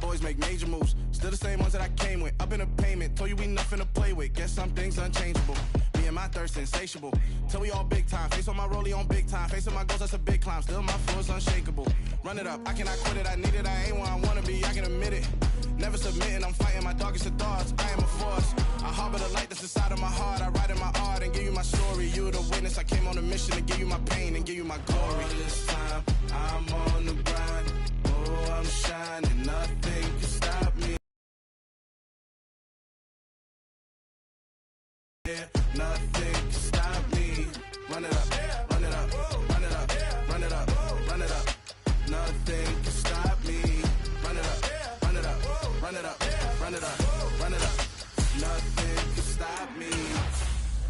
boys make major moves. Still the same ones that I came with. Up in the payment, told you we nothing to play with. Guess some things unchangeable. Me and my thirst insatiable. Till we all big time. Face on my rollie on big time. Facing my goals, that's a big climb. Still my flow is unshakable. Run it up, I cannot quit it. I need it, I ain't where I wanna be, I can admit it. Never submitting, I'm fighting my darkest of thoughts. I am a force. I harbor the light that's inside of my heart. I write in my art and give you my story. You the witness. I came on a mission to give you my pain and give you my glory. All this time, I'm on the grind. Oh, I'm shining. Nothing can stop me. Yeah, nothing can stop me. Run it up, run it up, run it up, run it up, run it up. Nothing can stop me. Run it up, run it up, run it up, run it up, run it up. Nothing can stop me.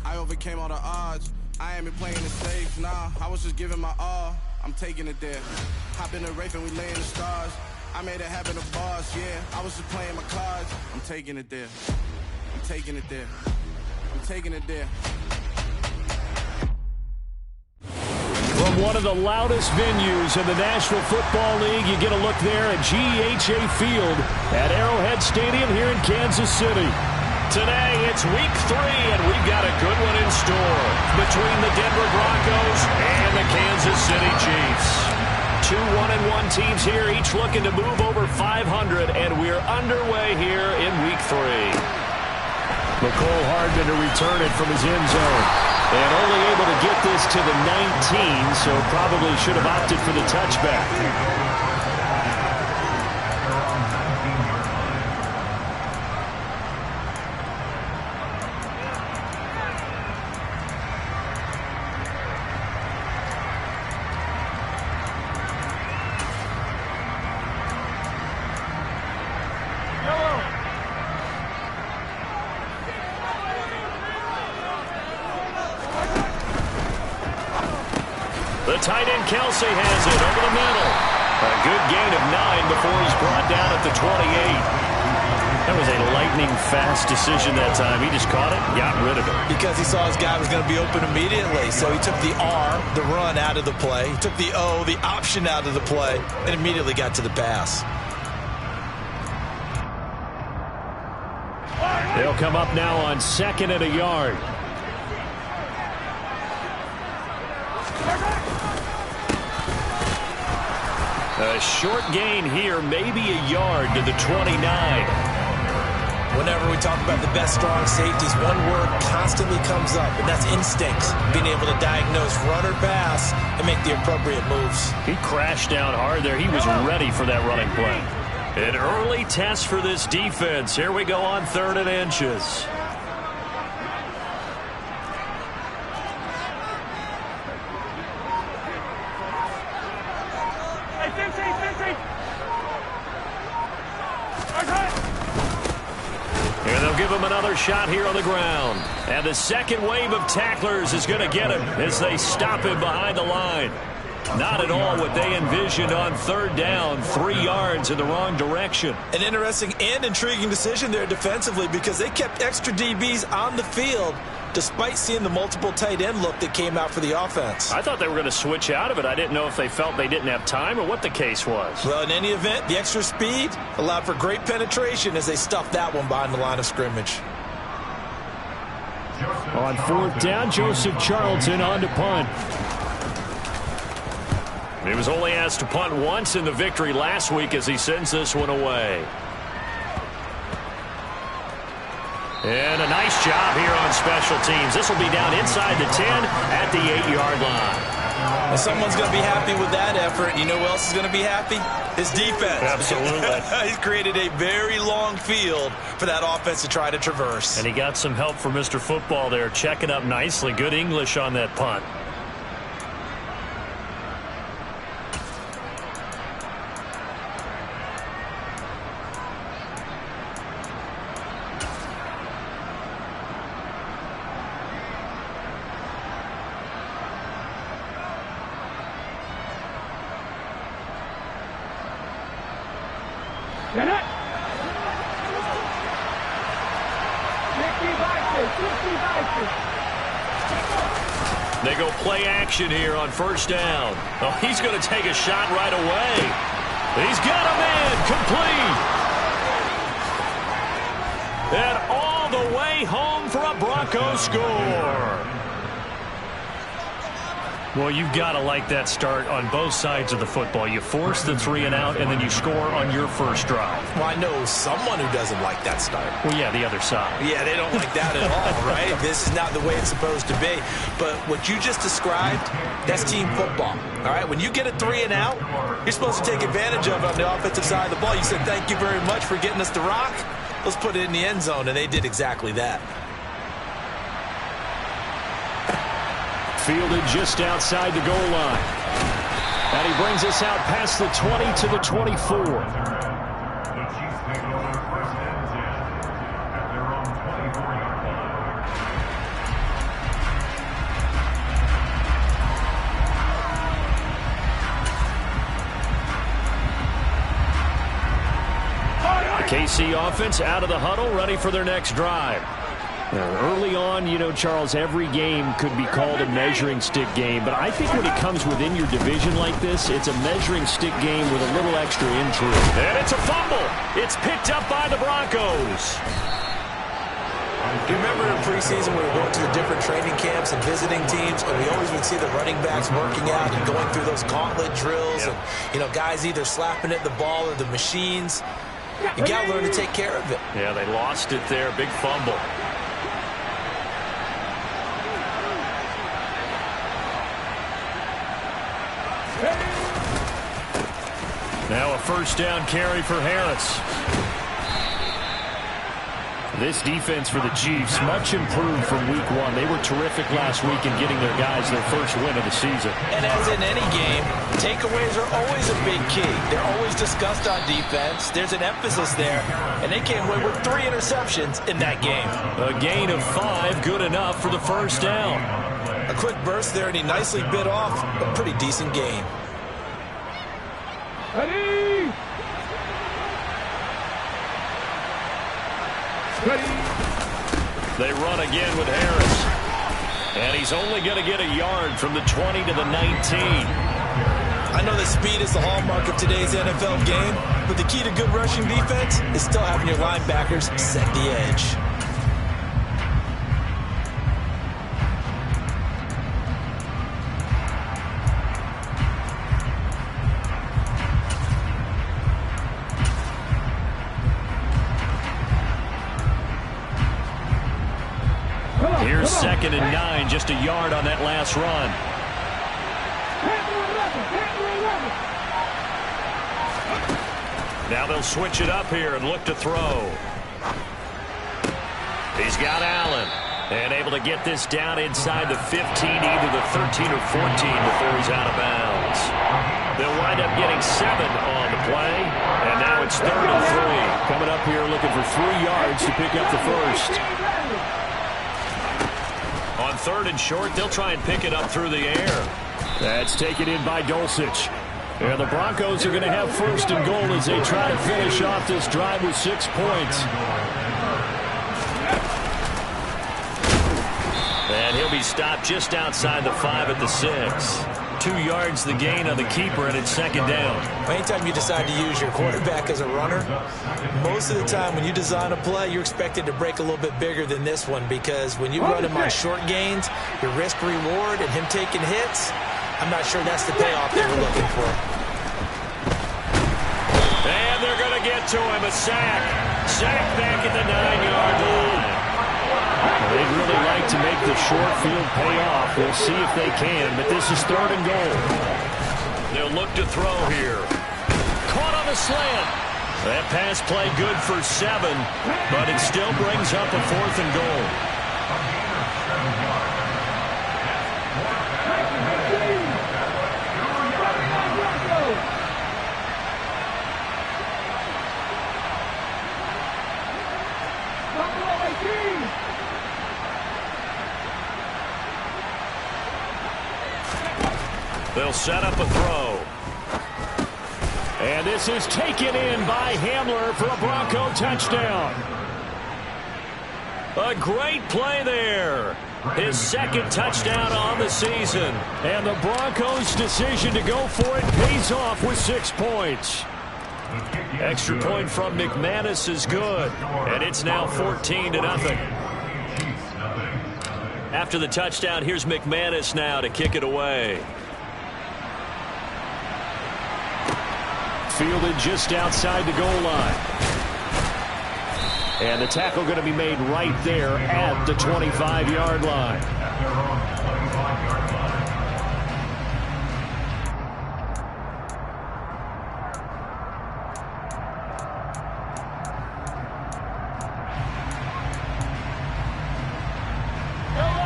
I overcame all the odds. I ain't been playing it safe, nah. I was just giving my all. I'm taking it there. Hop in the Wraith and we lay in the stars. I made it happen to bars, yeah. I was just playing my cards. I'm taking it there. I'm taking it there. I'm taking it there. From one of the loudest venues in the National Football League, you get a look there at GEHA Field at Arrowhead Stadium here in Kansas City. Today, it's week 3, and we've got a good one in store between the Denver Broncos and the Kansas City Chiefs. 2 1-1 teams here, each looking to move over 500, and we're underway here in week 3. McCole Hardman to return it from his end zone. And only able to get this to the 19, so probably should have opted for the touchback. The tight end Kelsey has it over the middle. A good gain of 9 before he's brought down at the 28. That was a lightning-fast decision that time. He just caught it, got rid of it. Because he saw his guy was going to be open immediately. So he took the R, the run, out of the play. He took the O, the option, out of the play, and immediately got to the pass. They'll come up now on 2nd and a yard. A short gain here, maybe a yard to the 29. Whenever we talk about the best strong safeties, one word constantly comes up, and that's instincts. Being able to diagnose run or pass and make the appropriate moves. He crashed down hard there. He was ready for that running play. An early test for this defense. Here we go on 3rd and inches. And they'll give him another shot here on the ground. And the second wave of tacklers is going to get him as they stop him behind the line. Not at all what they envisioned on 3rd down, 3 yards in the wrong direction. An interesting and intriguing decision there defensively because they kept extra DBs on the field despite seeing the multiple tight end look that came out for the offense. I thought they were going to switch out of it. I didn't know if they felt they didn't have time or what the case was. Well, in any event, the extra speed allowed for great penetration as they stuffed that one behind the line of scrimmage. On 4th down, Joseph Charlton on to punt. He was only asked to punt once in the victory last week as he sends this one away. And a nice job here on special teams. This will be down inside the 10 at the 8-yard line. Well, someone's going to be happy with that effort. You know who else is going to be happy? His defense. Absolutely. He's created a very long field for that offense to try to traverse. And he got some help from Mr. Football there, checking up nicely. Good English on that punt. They go play action here on 1st down. Oh, he's going to take a shot right away. He's got a man complete. And all the way home for a Broncos score. Well, you've got to like that start on both sides of the football. You force the 3 and out, and then you score on your first drive. Well, I know someone who doesn't like that start. Well, yeah, the other side. Yeah, they don't like that at all, right? This is not the way it's supposed to be. But what you just described, that's team football, all right? When you get a 3 and out, you're supposed to take advantage of it on the offensive side of the ball. You said, thank you very much for getting us the rock. Let's put it in the end zone, and they did exactly that. Fielded just outside the goal line. And he brings us out past the 20 to the 24. The KC offense out of the huddle, ready for their next drive. Early on, you know, Charles, every game could be called a measuring stick game, but I think when it comes within your division like this, it's a measuring stick game with a little extra intrigue. And it's a fumble. It's picked up by the Broncos. Do you remember in preseason when we were going to the different training camps and visiting teams, and we always would see the running backs working out and going through those gauntlet drills, and, you know, guys either slapping at the ball or the machines. You got to learn to take care of it. Yeah, they lost it there. Big fumble. Now a first down carry for Harris. This defense for the Chiefs, much improved from week 1. They were terrific last week in getting their guys their first win of the season. And as in any game, takeaways are always a big key. They're always discussed on defense. There's an emphasis there. And they came away with 3 interceptions in that game. A gain of 5, good enough for the first down. A quick burst there, and he nicely bit off a pretty decent gain. Ready. They run again with Harris. And he's only going to get a yard from the 20 to the 19. I know that speed is the hallmark of today's NFL game, but the key to good rushing defense is still having your linebackers set the edge. Here's 2nd and 9, just a yard on that last run. Now they'll switch it up here and look to throw. He's got Allen. And able to get this down inside the 15, either the 13 or 14 before he's out of bounds. They'll wind up getting 7 on the play. And now it's 3rd and 3. Coming up here looking for 3 yards to pick up the first. On 3rd and short, they'll try and pick it up through the air. That's taken in by Dulcich. And the Broncos are going to have 1st and goal as they try to finish off this drive with 6 points. And he'll be stopped just outside the 5 at the 6. 2 yards the gain on the keeper, and it's 2nd down. Anytime you decide to use your quarterback as a runner, most of the time when you design a play, you're expected to break a little bit bigger than this one, because when you run him on short gains, your risk-reward and him taking hits, I'm not sure that's the payoff they were looking for. And they're going to get to him, a sack. Sack back at the 9-yard line. They'd really like to make the short field pay off. We'll see if they can, but this is 3rd and goal. They'll look to throw here. Caught on the slant. That pass play good for 7, but it still brings up a 4th and goal. They'll set up a throw. And this is taken in by Hamler for a Bronco touchdown. A great play there. His 2nd touchdown on the season. And the Broncos' decision to go for it pays off with 6 points. Extra point from McManus is good, and it's now 14-0. After the touchdown, here's McManus now to kick it away. Fielded just outside the goal line. And the tackle going to be made right there at the 25-yard line.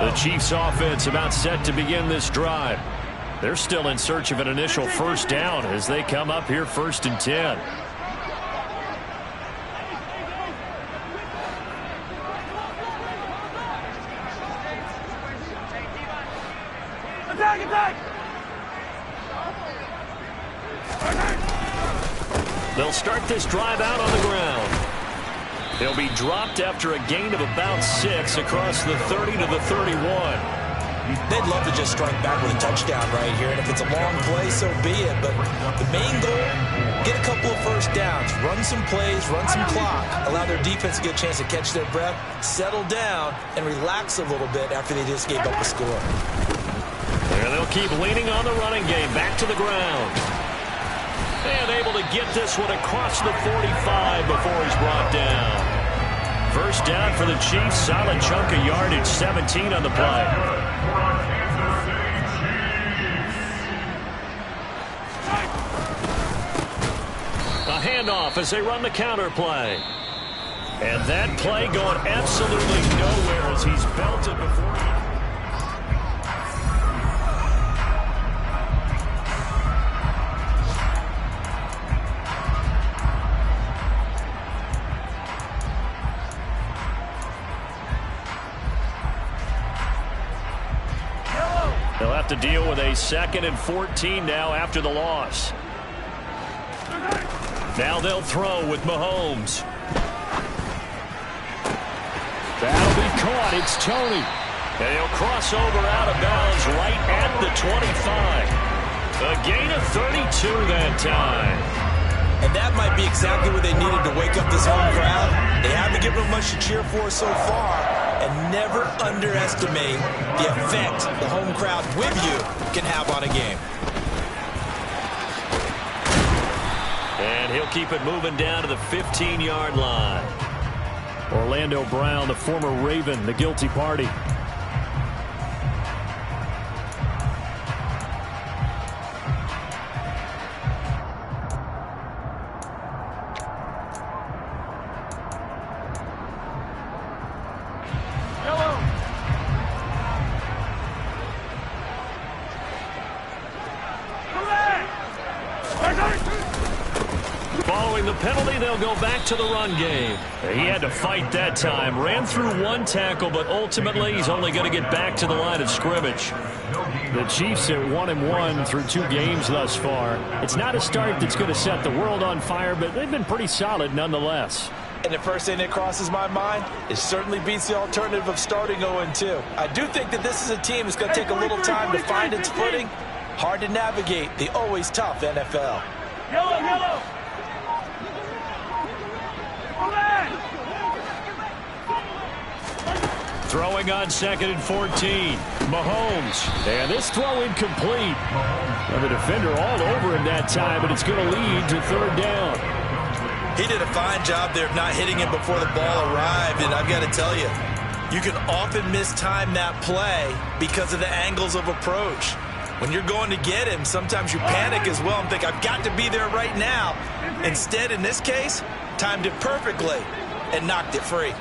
The Chiefs offense about set to begin this drive. They're still in search of an initial first down as they come up here 1st and 10. They'll start this drive out on the ground. They'll be dropped after a gain of about 6 across the 30 to the 31. They'd love to just strike back with a touchdown right here, and if it's a long play, so be it. But the main goal, get a couple of first downs, run some plays, run some clock, allow their defense to get a chance to catch their breath, settle down, and relax a little bit after they just gave up a score. And they'll keep leaning on the running game, back to the ground. And able to get this one across the 45 before he's brought down. First down for the Chiefs, solid chunk of yardage, 17 on the play. A handoff as they run the counter play. And that play going absolutely nowhere as he's belted before he... They'll have to deal with a 2nd and 14 now after the loss. Now they'll throw with Mahomes. That'll be caught. It's Tony. And he'll cross over out of bounds right at the 25. A gain of 32 that time. And that might be exactly what they needed to wake up this home crowd. They haven't given them much to cheer for so far. And never underestimate the effect the home crowd with you can have on a game. And he'll keep it moving down to the 15-yard line. Orlando Brown, the former Raven, the guilty party. Following the penalty, they'll go back to the run game. He had to fight that time. Ran through one tackle, but ultimately he's only going to get back to the line of scrimmage. The Chiefs are 1-1 through 2 games thus far. It's not a start that's going to set the world on fire, but they've been pretty solid nonetheless. And the first thing that crosses my mind, it certainly beats the alternative of starting 0-2. I do think that this is a team that's going to take a little time to find its footing. Hard to navigate the always tough NFL. Yellow! Throwing on 2nd and 14. Mahomes. And this throw incomplete. And the defender all over him that time, but it's going to lead to 3rd down. He did a fine job there of not hitting him before the ball arrived, and I've got to tell you, you can often mistime that play because of the angles of approach. When you're going to get him, sometimes you panic as well and think, I've got to be there right now. Instead, in this case, timed it perfectly and knocked it free.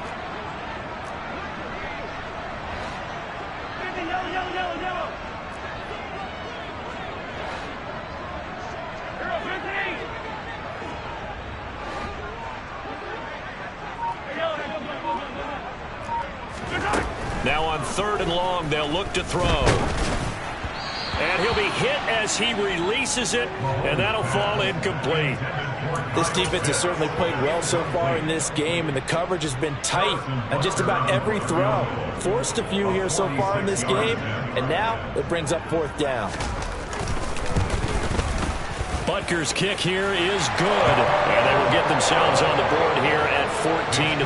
Now on 3rd and long, they'll look to throw. And he'll be hit as he releases it, and that'll fall incomplete. This defense has certainly played well so far in this game, and the coverage has been tight on just about every throw. Forced a few here so far in this game, and now it brings up 4th down. Butker's kick here is good, and they will get themselves on the board here at 14-3.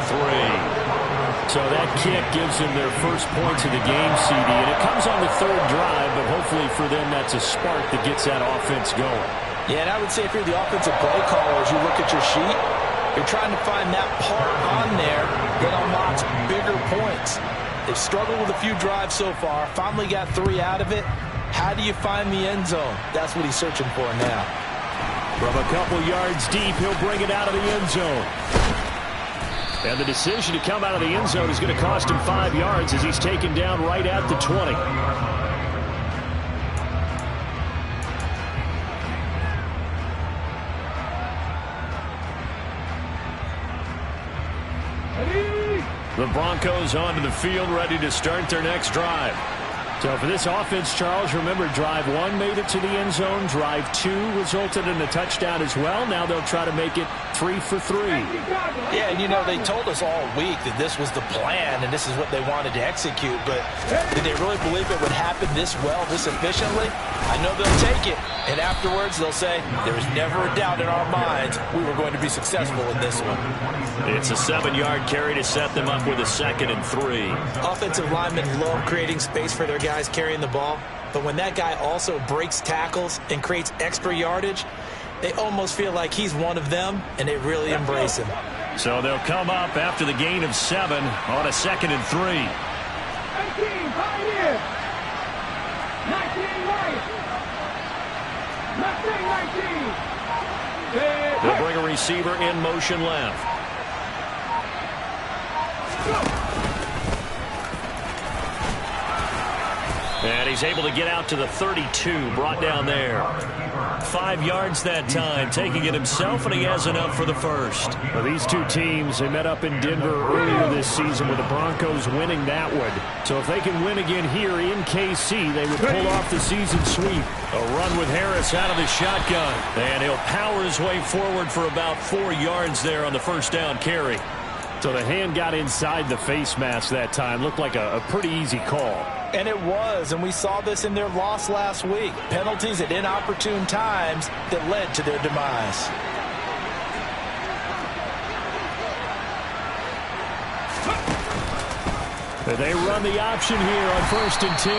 So that kick gives them their first points of the game, CD, and it comes on the third drive, but hopefully for them that's a spark that gets that offense going. Yeah, and I would say if you're the offensive play caller, as you look at your sheet, you're trying to find that part on there that unlocks bigger points. They've struggled with a few drives so far, finally got 3 out of it. How do you find the end zone? That's what he's searching for now. From a couple yards deep, he'll bring it out of the end zone. And the decision to come out of the end zone is going to cost him 5 yards as he's taken down right at the 20. The Broncos onto the field, ready to start their next drive. So for this offense, Charles, remember, drive 1 made it to the end zone. Drive 2 resulted in a touchdown as well. Now they'll try to make it 3 for 3. Yeah, and you know, they told us all week that this was the plan and this is what they wanted to execute. But did they really believe it would happen this well, this efficiently? I know they'll take it. And afterwards, they'll say, there was never a doubt in our minds we were going to be successful in this one. It's a 7-yard carry to set them up with a 2nd and 3. Offensive linemen love creating space for their guys carrying the ball, but when that guy also breaks tackles and creates extra yardage, they almost feel like he's one of them, and they really embrace him. So they'll come up after the gain of 7 on a 2nd and 3. 19, pioneer. 19, right. 19. They'll bring a receiver in motion left. And he's able to get out to the 32, brought down there. 5 yards that time, taking it himself, and he has enough for the first. Well, these two teams, they met up in Denver earlier this season with the Broncos winning that one. So if they can win again here in KC, they would pull off the season sweep. A run with Harris out of the shotgun. And he'll power his way forward for about 4 yards there on the first down carry. So the hand got inside the face mask that time. Looked like a pretty easy call. And it was, and we saw this in their loss last week. Penalties at inopportune times that led to their demise. They run the option here on 1st and 10.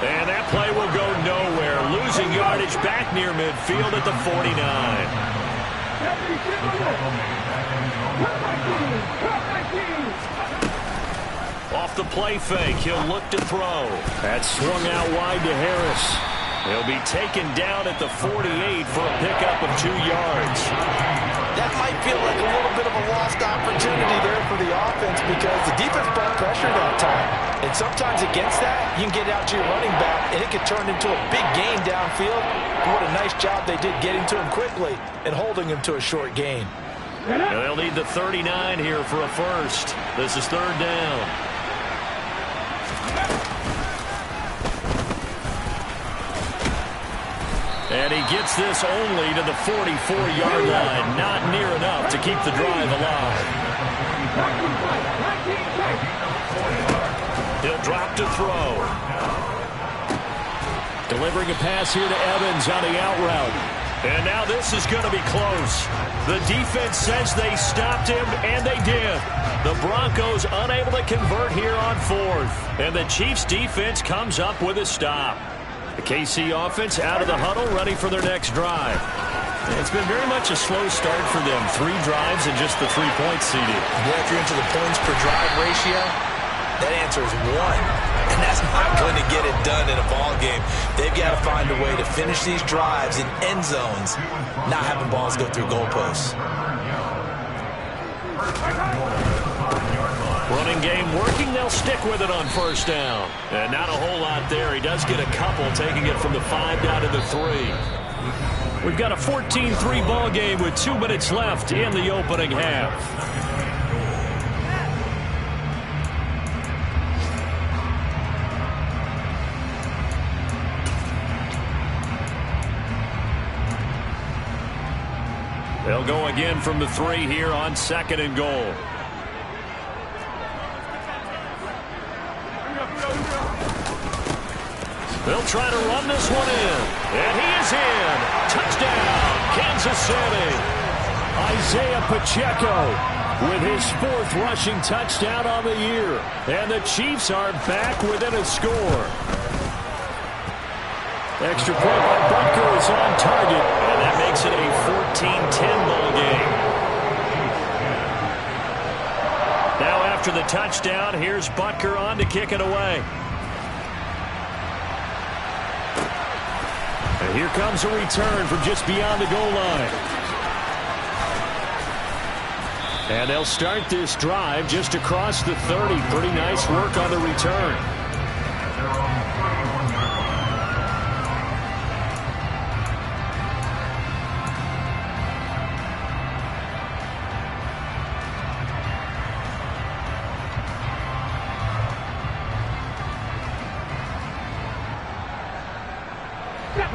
And that play will go nowhere. Losing yardage back near midfield at the 49. Off the play fake, he'll look to throw. That's swung out wide to Harris. He'll be taken down at the 48 for a pickup of 2 yards. That might feel like a little bit of a lost opportunity there for the offense because the defense brought pressure that time. And sometimes against that, you can get out to your running back, and it could turn into a big gain downfield. But what a nice job they did getting to him quickly and holding him to a short gain. They'll need the 39 here for a first. This is 3rd down. And he gets this only to the 44-yard line. Not near enough to keep the drive alive. He'll drop to throw. Delivering a pass here to Evans on the out route. And now this is going to be close. The defense says they stopped him, and they did. The Broncos unable to convert here on 4th. And the Chiefs defense comes up with a stop. The KC offense out of the huddle, ready for their next drive. It's been very much a slow start for them. 3 drives and just the 3 points seeded. Yeah, if you're into the points per drive ratio, that answer is 1. And that's not going to get it done in a ball game. They've got to find a way to finish these drives in end zones, not having balls go through goalposts. Running game working, they'll stick with it on 1st down. And not a whole lot there. He does get a couple, taking it from the 5 down to the 3. We've got a 14-3 ball game with 2 minutes left in the opening half. They'll go again from the 3 here on 2nd and goal. They'll try to run this one in. And he is in. Touchdown, Kansas City. Isaiah Pacheco with his 4th rushing touchdown on the year. And the Chiefs are back within a score. Extra point by Butker is on target. And that makes it a 14-10 ball game. Now after the touchdown, here's Butker on to kick it away. And here comes a return from just beyond the goal line. And they'll start this drive just across the 30. Pretty nice work on the return.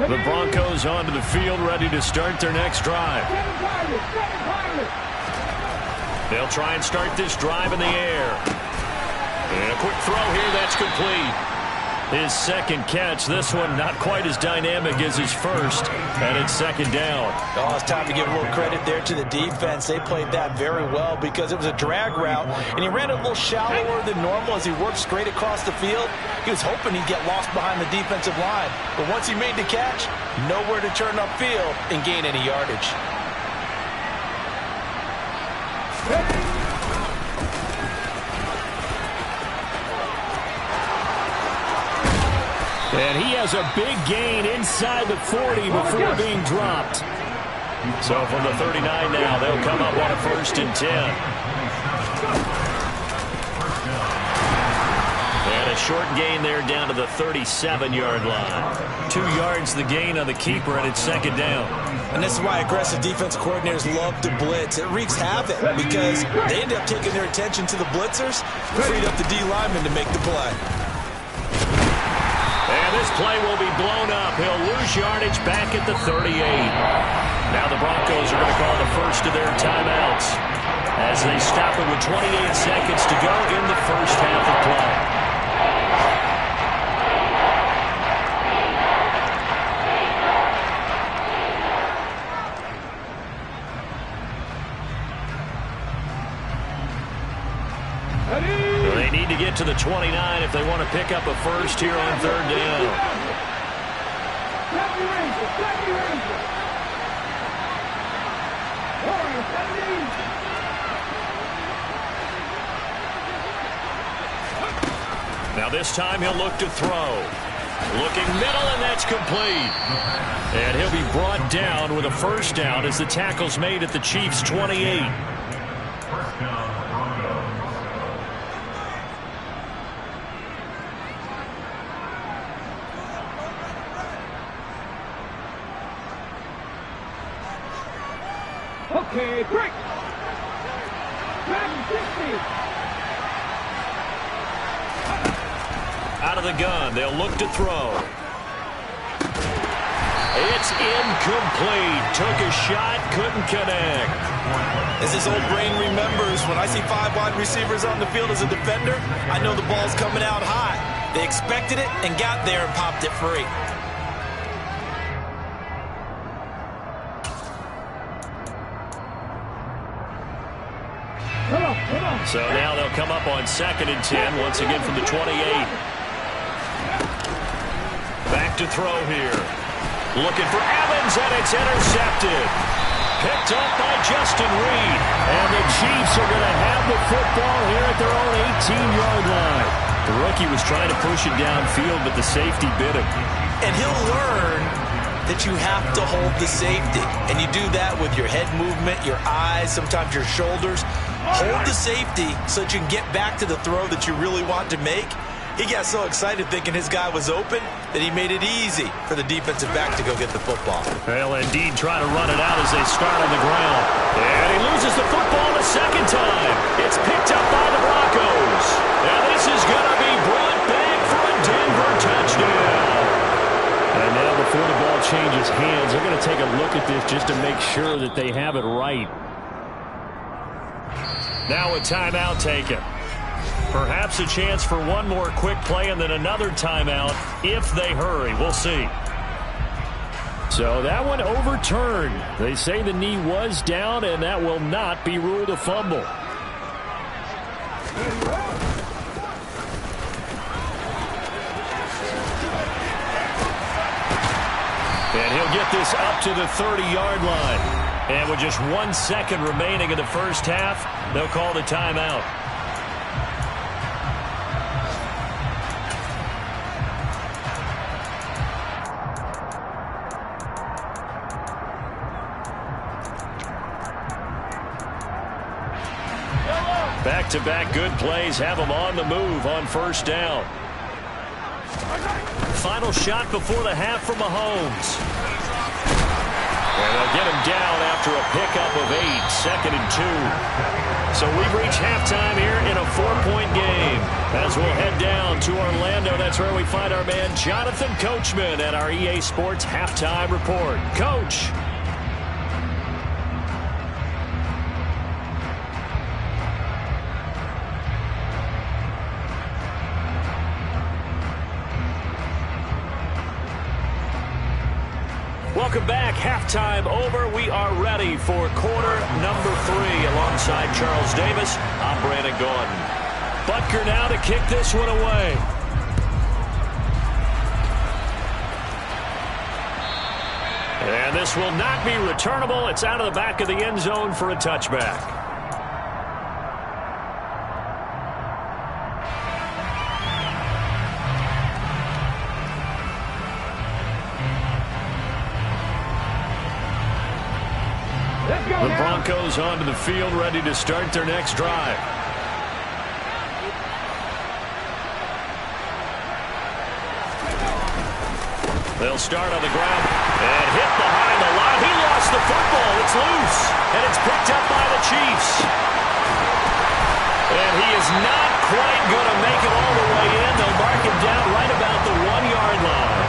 The Broncos onto the field, ready to start their next drive. They'll try and start this drive in the air. And a quick throw here, that's complete. His second catch, this one not quite as dynamic as his first, and it's second down. Oh, it's time to give a little credit there to the defense. They played that very well because it was a drag route, and he ran it a little shallower than normal as he worked straight across the field. He was hoping he'd get lost behind the defensive line, but once he made the catch, nowhere to turn upfield and gain any yardage. And he has a big gain inside the 40 before being dropped. So from the 39 now, they'll come up on a 1st and 10. And a short gain there down to the 37-yard line. 2 yards the gain on the keeper, and it's second down. And this is why aggressive defensive coordinators love to blitz. It wreaks havoc because they end up taking their attention to the blitzers, freed up the D lineman to make the play. And this play will be blown up. He'll lose yardage back at the 38. Now the Broncos are going to call the first of their timeouts as they stop it with 28 seconds to go in the first half of play. They need to get to the 29 if they want to pick up a first here on 3rd down. Now this time he'll look to throw. Looking middle, and that's complete. And he'll be brought down with a 1st down as the tackle's made at the Chiefs' 28. Okay, break. Out of the gun, they'll look to throw. It's incomplete. Took a shot, couldn't connect. As his old brain remembers, when I see 5 wide receivers on the field as a defender, I know the ball's coming out high. They expected it and got there and popped it free. So now they'll come up on 2nd and 10, once again from the 28. Back to throw here. Looking for Evans, and it's intercepted. Picked up by Justin Reed. And the Chiefs are going to have the football here at their own 18-yard line. The rookie was trying to push it downfield, but the safety bit him. And he'll learn that you have to hold the safety. And you do that with your head movement, your eyes, sometimes your shoulders. Hold the safety so that you can get back to the throw that you really want to make. He got so excited thinking his guy was open that he made it easy for the defensive back to go get the football. Well, indeed, try to run it out as they start on the ground. And he loses the football a 2nd time. It's picked up by the Broncos. Now this is going to be brought back for a Denver touchdown. And now before the ball changes hands, they're going to take a look at this just to make sure that they have it right. Now a timeout taken. Perhaps a chance for one more quick play and then another timeout if they hurry. We'll see. So that one overturned. They say the knee was down, and that will not be ruled a fumble. And he'll get this up to the 30-yard line. And with just 1 second remaining in the first half, they'll call the timeout. Back-to-back good plays have them on the move on first down. Final shot before the half from Mahomes. And they'll get him down after a pickup of 8, 2nd and 2. So we've reached halftime here in a 4-point game. As we'll head down to Orlando, that's where we find our man Jonathan Coachman at our EA Sports Halftime Report. Coach. Welcome back. Halftime over. We are ready for quarter number 3 alongside Charles Davis. I'm Brandon Gordon. Butker now to kick this one away. And this will not be returnable. It's out of the back of the end zone for a touchback. The Broncos onto the field, ready to start their next drive. They'll start on the ground and hit behind the line. He lost the football. It's loose, and it's picked up by the Chiefs. And he is not quite going to make it all the way in. They'll mark him down right about the 1-yard line.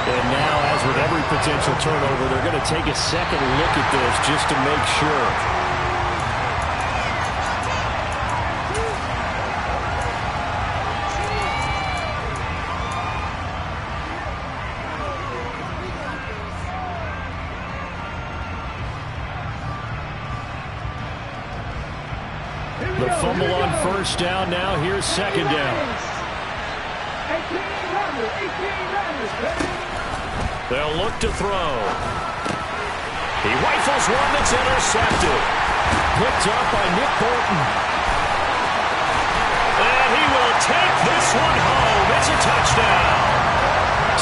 And now, as with every potential turnover, they're going to take a second look at this just to make sure. The fumble on first down now. Here's second down. They'll look to throw. He rifles one that's intercepted. Picked up by Nick Bolton. And he will take this one home. It's a touchdown.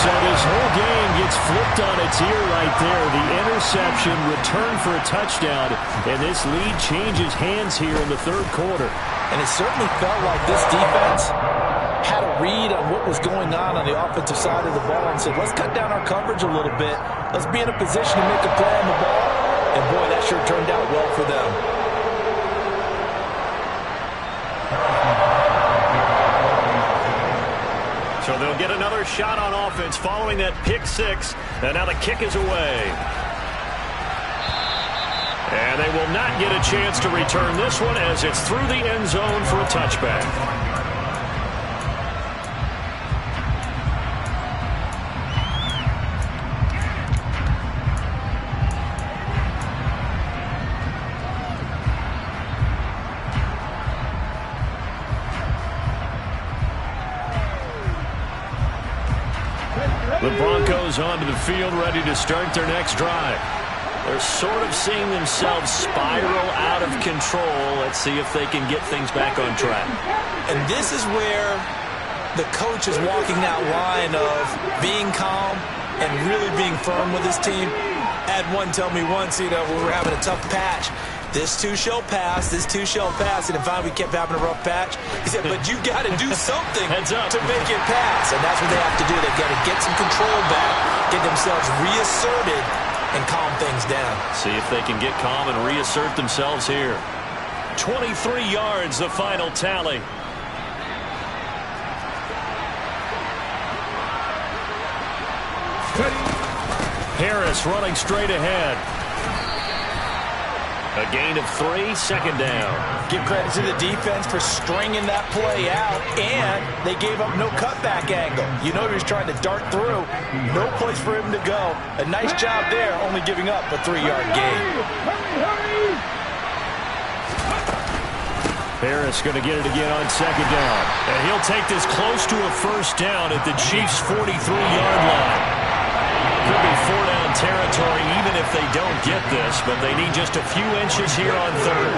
So this whole game gets flipped on its ear right there. The interception, return for a touchdown, and this lead changes hands here in the third quarter. And it certainly felt like this defense had a read on what was going on the offensive side of the ball and said, let's cut down our coverage a little bit. Let's be in a position to make a play on the ball. And, boy, that sure turned out well for them. So they'll get another shot on offense following that pick six. And now the kick is away. And they will not get a chance to return this one as it's through the end zone for a touchback. The Broncos onto the field, ready to start their next drive. They're sort of seeing themselves spiral out of control. Let's see if they can get things back on track. And this is where the coach is walking that line of being calm and really being firm with his team. Had one tell me once, we were having a tough patch. This too shall pass, this too shall pass. And finally we kept having a rough patch. He said, but you got to do something to make it pass. And that's what they have to do. They've got to get some control back, get themselves reasserted, and calm things down. See if they can get calm and reassert themselves here. 23 yards, the final tally. Harris running straight ahead. A gain of 3, second down. Give credit to the defense for stringing that play out, and they gave up no cutback angle. You know he was trying to dart through. No place for him to go. A nice job there, only giving up a 3-yard gain. Harris going to get it again on second down. And he'll take this close to a first down at the Chiefs' 43-yard line. Could be 4-down territory even if they don't get this, but they need just a few inches here on third.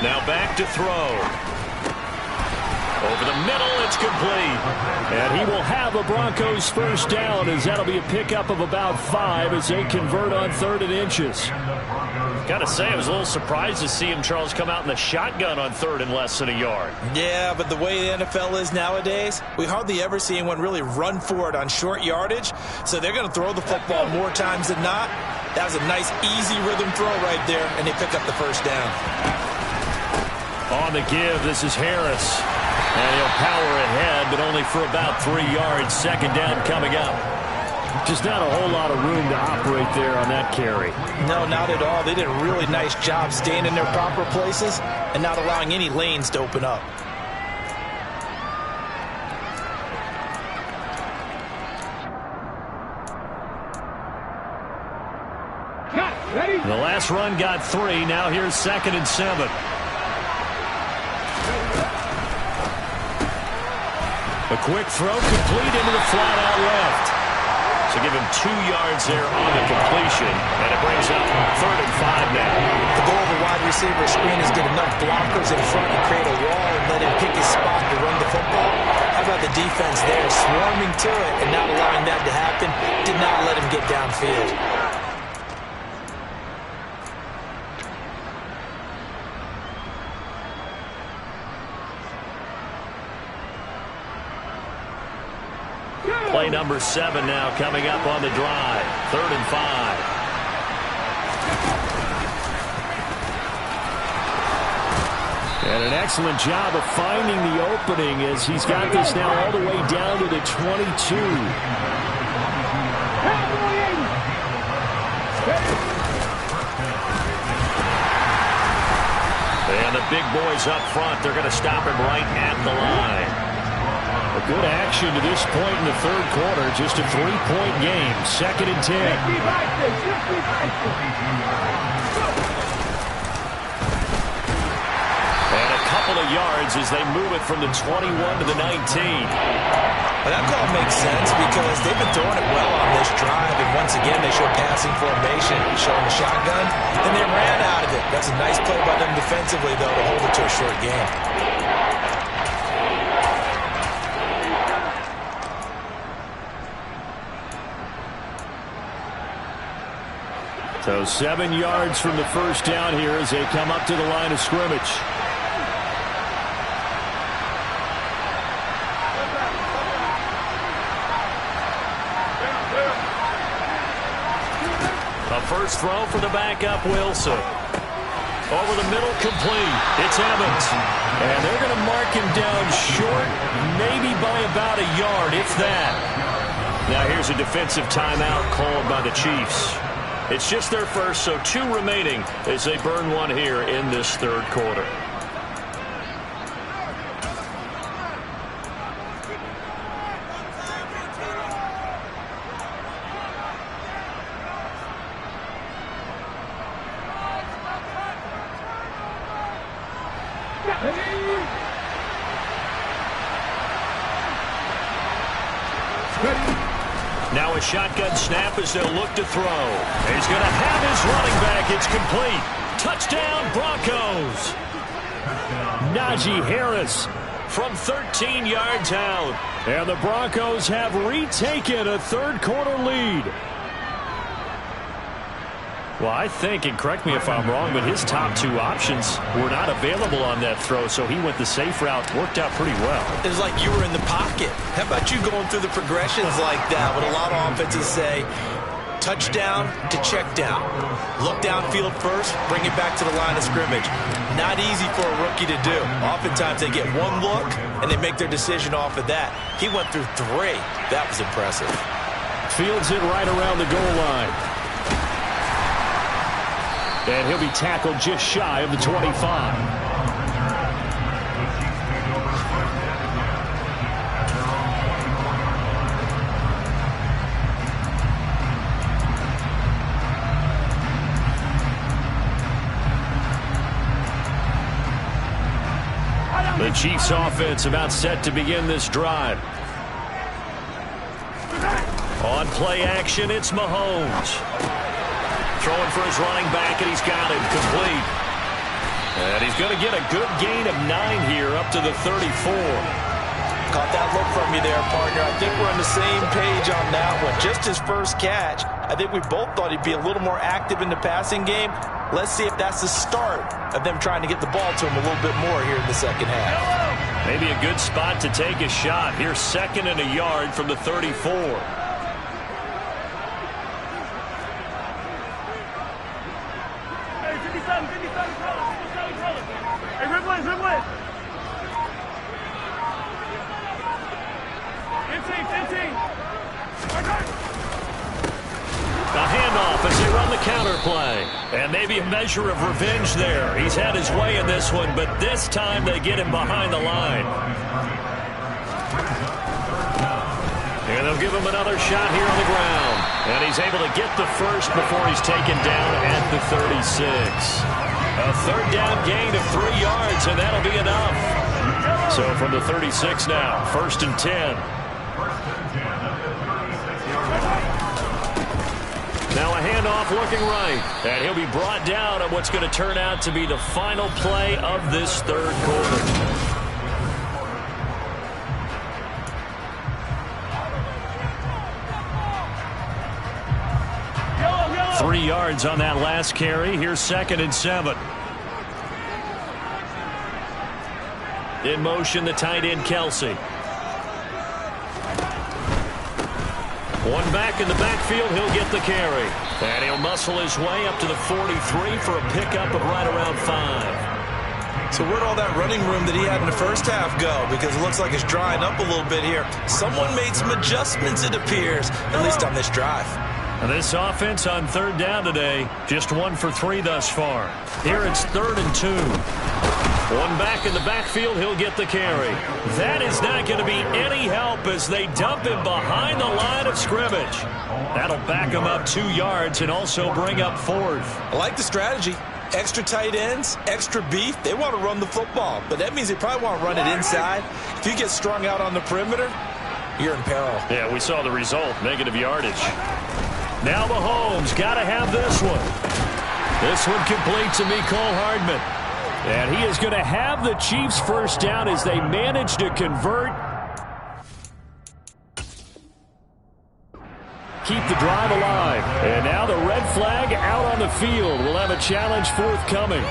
Now back to throw. Over the middle, it's complete. And he will have a Broncos first down, as that'll be a pickup of about 5 as they convert on 3rd and inches. Got to say, I was a little surprised to see him, Charles, come out in the shotgun on 3rd and less than a yard. Yeah, but the way the NFL is nowadays, we hardly ever see anyone really run for it on short yardage. So they're going to throw the football more times than not. That was a nice, easy rhythm throw right there, and they pick up the first down. On the give, this is Harris. And he'll power ahead, but only for about 3 yards. Second down coming up. Just not a whole lot of room to operate there on that carry. No, not at all. They did a really nice job staying in their proper places and not allowing any lanes to open up. The last run got 3. Now here's 2nd and 7. A quick throw complete into the flat out left. So give him 2 yards there on the completion, and it brings up 3rd and 5 now. The goal of a wide receiver screen is get enough blockers in front and create a wall and let him pick his spot to run the football. How about the defense there, swarming to it and not allowing that to happen? Did not let him get downfield. Play number 7 now coming up on the drive. 3rd and 5. And an excellent job of finding the opening as he's got this now all the way down to the 22. And the big boys up front, they're going to stop him right at the line. A good action to this point in the 3rd quarter. Just a 3-point game. 2nd and 10. And a couple of yards as they move it from the 21 to the 19. Well, that call makes sense because they've been throwing it well on this drive, and once again they show passing formation, showing the shotgun, and they ran out of it. That's a nice play by them defensively, though, to hold it to a short game. So 7 yards from the first down here as they come up to the line of scrimmage. A first throw for the backup Wilson. Over the middle, complete. It's Evans. And they're going to mark him down short, maybe by about a yard, if that. Now here's a defensive timeout called by the Chiefs. It's just their first, so 2 remaining as they burn 1 here in this 3rd quarter. Now a shotgun snap as they'll look to throw. He's going to have his running back. It's complete. Touchdown, Broncos. Najee Harris from 13 yards out. And the Broncos have retaken a 3rd quarter lead. Well, I think, and correct me if I'm wrong, but his top 2 options were not available on that throw, so he went the safe route. Worked out pretty well. It was like you were in the pocket. How about you going through the progressions like that? What a lot of offenses say, touchdown to check down. Look downfield first, bring it back to the line of scrimmage. Not easy for a rookie to do. Oftentimes they get 1 look, and they make their decision off of that. He went through 3. That was impressive. Fields it right around the goal line. And he'll be tackled just shy of the 25. The Chiefs offense about set to begin this drive. On play action, it's Mahomes. Throwing for his running back, and he's got him complete. And he's going to get a good gain of 9 here up to the 34. Caught that look from you there, partner. I think we're on the same page on that one. Just his first catch, I think we both thought he'd be a little more active in the passing game. Let's see if that's the start of them trying to get the ball to him a little bit more here in the second half. Maybe a good spot to take a shot. Here's 2nd and a yard from the 34. A handoff as they run the counter play. And maybe a measure of revenge there. He's had his way in this one, but this time they get him behind the line. And they'll give him another shot here on the ground. And he's able to get the first before he's taken down at the 36. A 3rd down gain of 3 yards, and that'll be enough. So from the 36 now, 1st and 10. Now a handoff looking right. And he'll be brought down on what's going to turn out to be the final play of this 3rd quarter. Go. 3 yards on that last carry. Here's 2nd and 7. In motion, the tight end, Kelsey. One back in the backfield, he'll get the carry. And he'll muscle his way up to the 43 for a pickup of right around 5. So where'd all that running room that he had in the first half go? Because it looks like it's drying up a little bit here. Someone made some adjustments, it appears, at least on this drive. And this offense on 3rd down today, just 1 for 3 thus far. Here it's 3rd and 2. One back in the backfield, he'll get the carry. That is not going to be any help as they dump him behind the line of scrimmage. That'll back him up 2 yards and also bring up 4th. I like the strategy. Extra tight ends, extra beef. They want to run the football, but that means they probably want to run it inside. If you get strung out on the perimeter, you're in peril. Yeah, we saw the result, negative yardage. Now Mahomes got to have this one. This one complete to Mecole Hardman. And he is going to have the Chiefs first down as they manage to convert. Keep the drive alive. And now the red flag out on the field. We'll have a challenge forthcoming.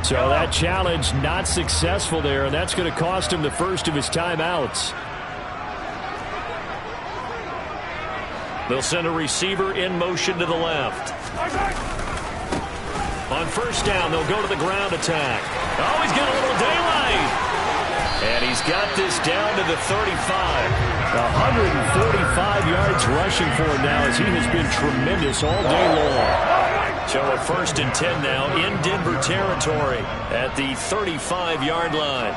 So that challenge not successful there, and that's going to cost him the first of his timeouts. They'll send a receiver in motion to the left. On 1st down, they'll go to the ground attack. Oh, he's got a little daylight. And he's got this down to the 35. 145 yards rushing for him now as he has been tremendous all day long. So a 1st and 10 now in Denver territory at the 35-yard line.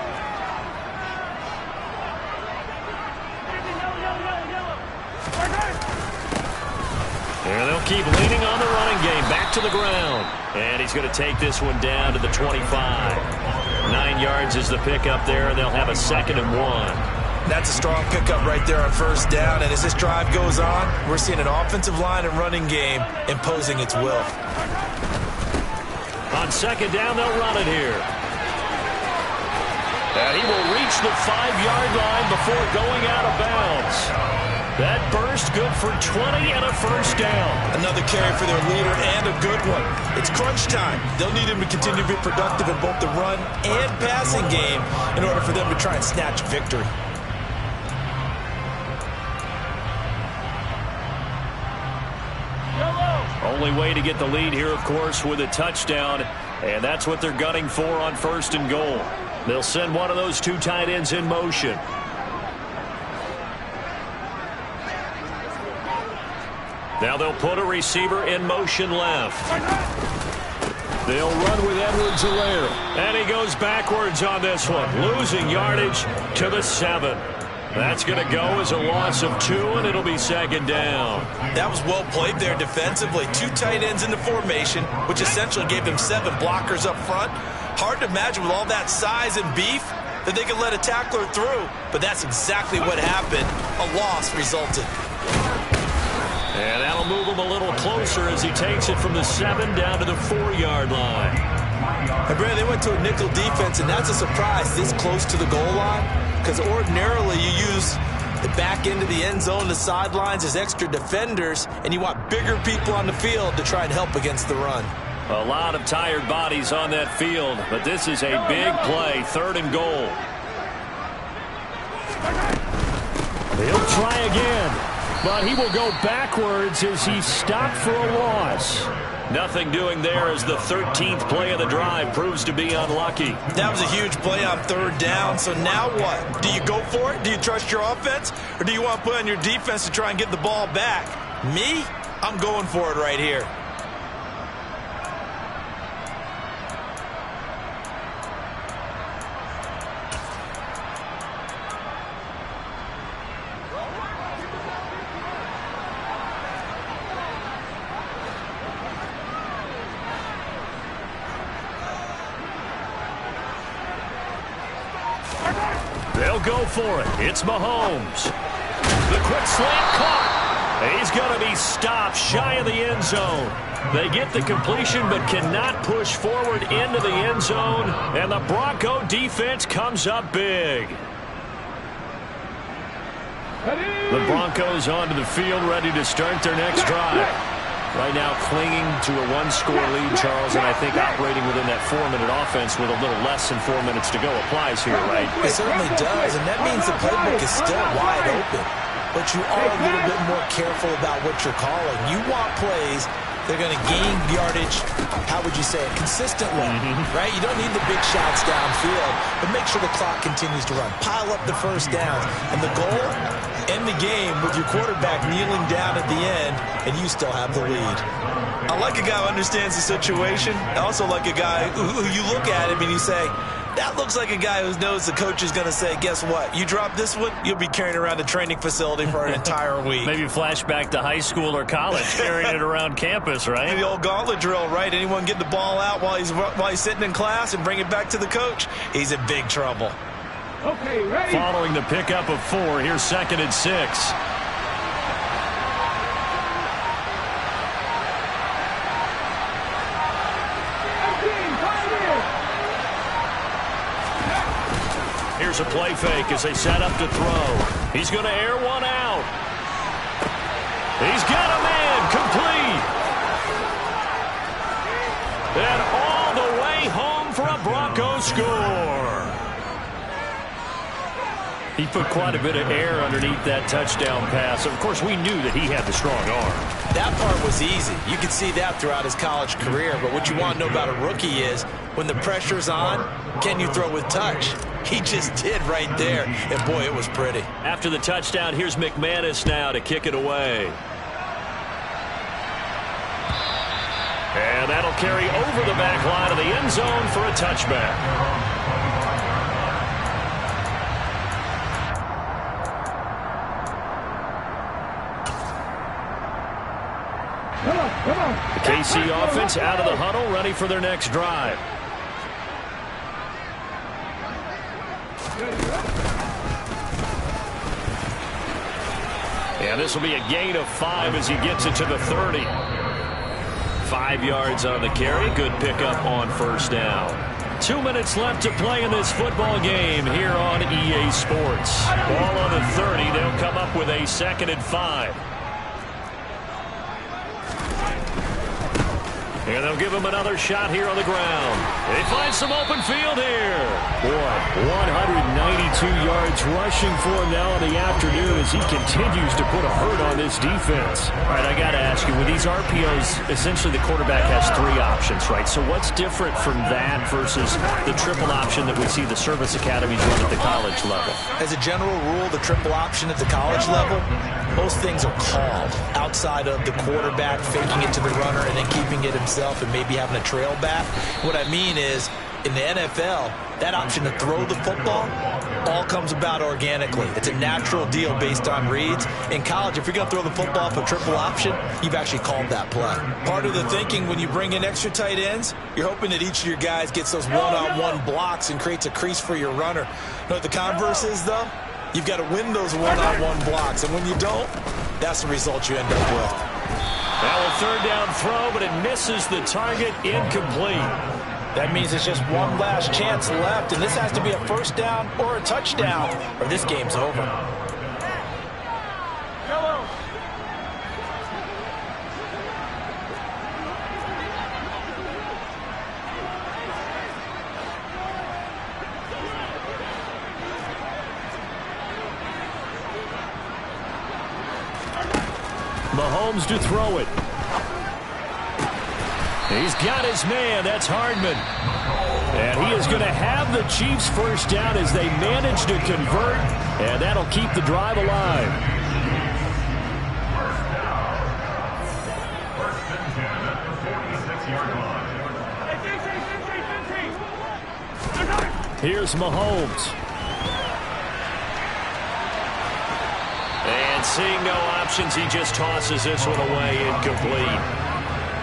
And they'll keep leaning on the running game. Back to the ground. And he's going to take this one down to the 25. 9 yards is the pickup there, and they'll have a 2nd and 1. That's a strong pickup right there on 1st down. And as this drive goes on, we're seeing an offensive line and running game imposing its will. On 2nd down, they'll run it here. And he will reach the 5-yard line before going out of bounds. That burst good for 20 and a 1st down. Another carry for their leader and a good one. It's crunch time. They'll need him to continue to be productive in both the run and passing game in order for them to try and snatch victory. Only way to get the lead here, of course, with a touchdown. And that's what they're gunning for on 1st and goal. They'll send one of those 2 tight ends in motion. Now they'll put a receiver in motion left. They'll run with Edwards-Helaire. And he goes backwards on this one, losing yardage to the 7. That's going to go as a loss of 2, and it'll be second down. That was well played there defensively. 2 tight ends in the formation, which essentially gave them 7 blockers up front. Hard to imagine with all that size and beef that they could let a tackler through, but that's exactly what happened. A loss resulted. And that'll move him a little closer as he takes it from the 7 down to the 4-yard line. And Brad, they went to a nickel defense, and that's a surprise this close to the goal line, because ordinarily you use the back end of the end zone, the sidelines as extra defenders, and you want bigger people on the field to try and help against the run. A lot of tired bodies on that field, but this is a big play, 3rd and goal. He'll try again. But he will go backwards as he stopped for a loss. Nothing doing there as the 13th play of the drive proves to be unlucky. That was a huge play on 3rd down. So now what? Do you go for it? Do you trust your offense? Or do you want to put on your defense to try and get the ball back? Me? I'm going for it right here. They'll go for it. It's Mahomes. The quick slant caught. He's going to be stopped shy of the end zone. They get the completion but cannot push forward into the end zone. And the Bronco defense comes up big. The Broncos onto the field ready to start their next drive. Right now clinging to a 1-score lead, Charles, and I think operating within that 4-minute offense with a little less than 4 minutes to go applies here, right? It certainly does, and that means the playbook is still wide open. But you are a little bit more careful about what you're calling. You want plays that are going to gain yardage, how would you say it, consistently, right? You don't need the big shots downfield, but make sure the clock continues to run. Pile up the first downs, and the goal, end the game with your quarterback kneeling down at the end, and you still have the lead. I like a guy who understands the situation. I also like a guy who you look at him and you say, that looks like a guy who knows the coach is going to say, guess what? You drop this one, you'll be carrying around a training facility for an entire week. Maybe flashback to high school or college, carrying it around campus, right? The old gauntlet drill, right? Anyone get the ball out while he's sitting in class and bring it back to the coach, he's in big trouble. Okay, ready? Following the pickup of 4, here's 2nd and 6. Here's a play fake as they set up to throw. He's going to air one out. He's got a man complete. And all the way home for a Bronco score. He put quite a bit of air underneath that touchdown pass. Of course, we knew that he had the strong arm. That part was easy. You could see that throughout his college career. But what you want to know about a rookie is when the pressure's on, can you throw with touch? He just did right there. And, boy, it was pretty. After the touchdown, here's McManus now to kick it away. And that'll carry over the back line of the end zone for a touchback. The KC offense out of the huddle, ready for their next drive. And this will be a gain of 5 as he gets it to the 30. 5 yards on the carry. Good pickup on first down. 2 minutes left to play in this football game here on EA Sports. Ball on the 30. They'll come up with a 2nd and 5. And they'll give him another shot here on the ground. They find some open field here. Boy, 192 yards rushing for him now in the afternoon as he continues to put a hurt on this defense. All right, I got to ask you, with these RPOs, essentially the quarterback has 3 options, right? So what's different from that versus the triple option that we see the service academies run at the college level? As a general rule, the triple option at the college level, most things are called outside of the quarterback faking it to the runner and then keeping it himself and maybe having a trail back. What I mean is, in the NFL, that option to throw the football all comes about organically. It's a natural deal based on reads. In college, if you're going to throw the football for triple option, you've actually called that play. Part of the thinking when you bring in extra tight ends, you're hoping that each of your guys gets those one-on-one blocks and creates a crease for your runner. You know what the converse is, though? You've got to win those one-on-one blocks, and when you don't, that's the result you end up with. Now a third down throw, but it misses the target, incomplete. That means it's just one last chance left, and this has to be a first down or a touchdown, or this game's over. Mahomes to throw it. He's got his man. That's Hardman. And he is going to have the Chiefs first down as they manage to convert, and that'll keep the drive alive. Here's Mahomes. And seeing no options, he just tosses this one away, incomplete.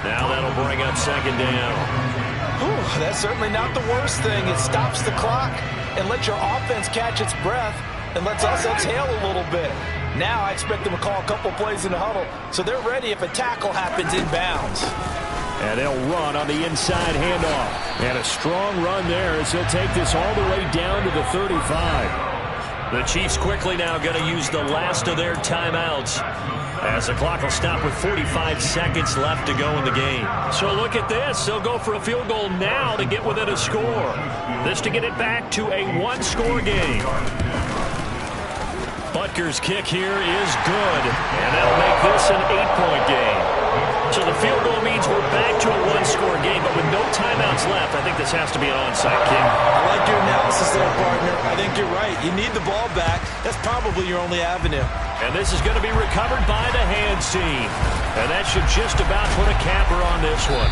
Now that'll bring up second down. Whew, that's certainly not the worst thing. It stops the clock and lets your offense catch its breath and lets us exhale a little bit. Now I expect them to call a couple plays in the huddle so they're ready if a tackle happens inbounds. And they'll run on the inside handoff. And a strong run there as he'll take this all the way down to the 35. The Chiefs quickly now going to use the last of their timeouts, as the clock will stop with 45 seconds left to go in the game. So look at this. They'll go for a field goal now to get within a score. This to get it back to a one-score game. Butker's kick here is good, and that'll make this an 8-point game. So the field goal means we're back to a one-score game, but with no timeouts left, I think this has to be an onside kick. I like your analysis there, partner. I think you're right. You need the ball back. That's probably your only avenue. And this is going to be recovered by the hands team. And that should just about put a capper on this one.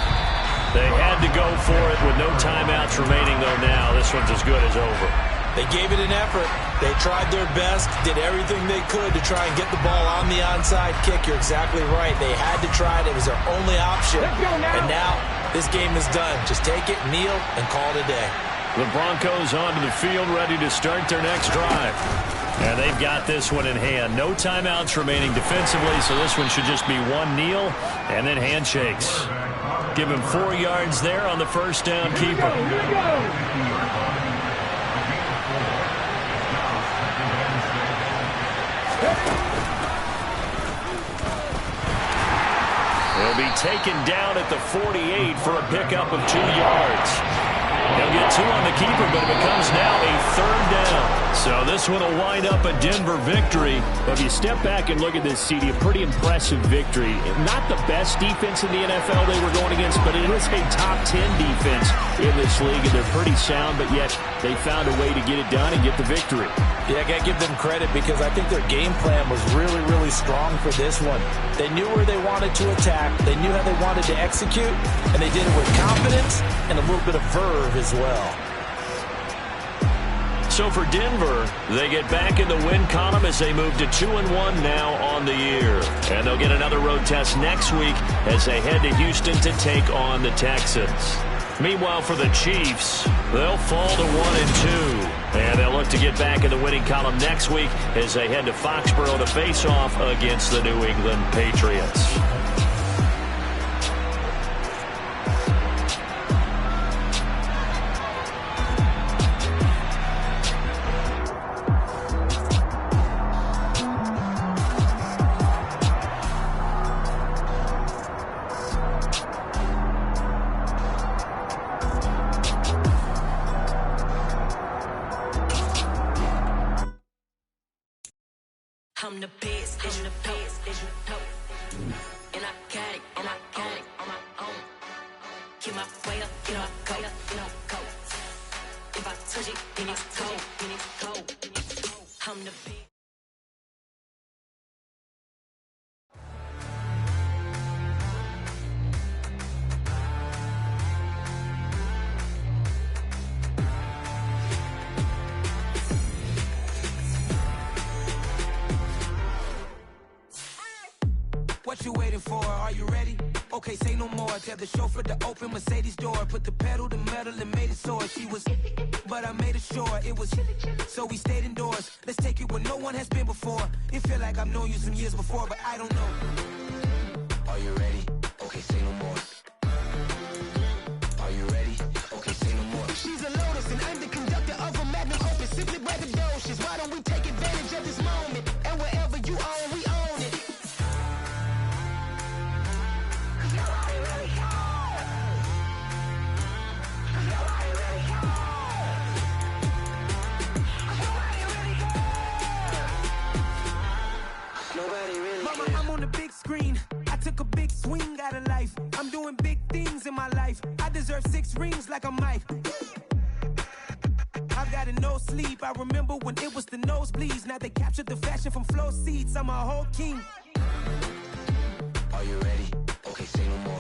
They had to go for it with no timeouts remaining, though now. This one's as good as over. They gave it an effort. They tried their best, did everything they could to try and get the ball on the onside kick. You're exactly right. They had to try it. It was their only option. And now this game is done. Just take it, kneel, and call it a day. The Broncos onto the field, ready to start their next drive. And they've got this one in hand. No timeouts remaining defensively, so this one should just be one kneel and then handshakes. Give him 4 yards there on the first down keeper. He'll be taken down at the 48 for a pickup of 2 yards. He'll get 2 on the keeper, but it becomes now a third down. So this one will wind up a Denver victory. But if you step back and look at this, CD, a pretty impressive victory. Not the best defense in the NFL they were going against, but it is a top 10 defense in this league, and they're pretty sound, but yet they found a way to get it done and get the victory. Yeah, I got to give them credit because I think their game plan was really, really strong for this one. They knew where they wanted to attack. They knew how they wanted to execute, and they did it with confidence and a little bit of verve as well. So for Denver, they get back in the win column as they move to 2-1 now on the year. And they'll get another road test next week as they head to Houston to take on the Texans. Meanwhile, for the Chiefs, they'll fall to 1-2. And they'll look to get back in the winning column next week as they head to Foxborough to face off against the New England Patriots. I'm the best, as you know. And I got it, on my own. Get my way up, get my go, go. If I touch it, then it's cold. I'm the best. What you waiting for? Are you ready? Okay, say no more. Tell the chauffeur to open Mercedes door. Put the pedal to metal and made it soar. She was, but I made it sure it was. So we stayed indoors. Let's take it where no one has been before. It feel like I've known you some years before, but I don't know. Are you ready? Okay, say no more. Are you ready? Okay, say no more. She's a Lotus and I'm the conductor of a Magnum Opus. Simply braggadocious. Why don't we take advantage of this moment? And wherever you own, we own it. Mama, I'm on the big screen. I took a big swing out of life. I'm doing big things in my life. I deserve 6 rings like I'm Mike. I've got no sleep. I remember when it was the nosebleeds. Now they captured the fashion from flow seats. I'm a whole king. Are you ready? Okay, say no more.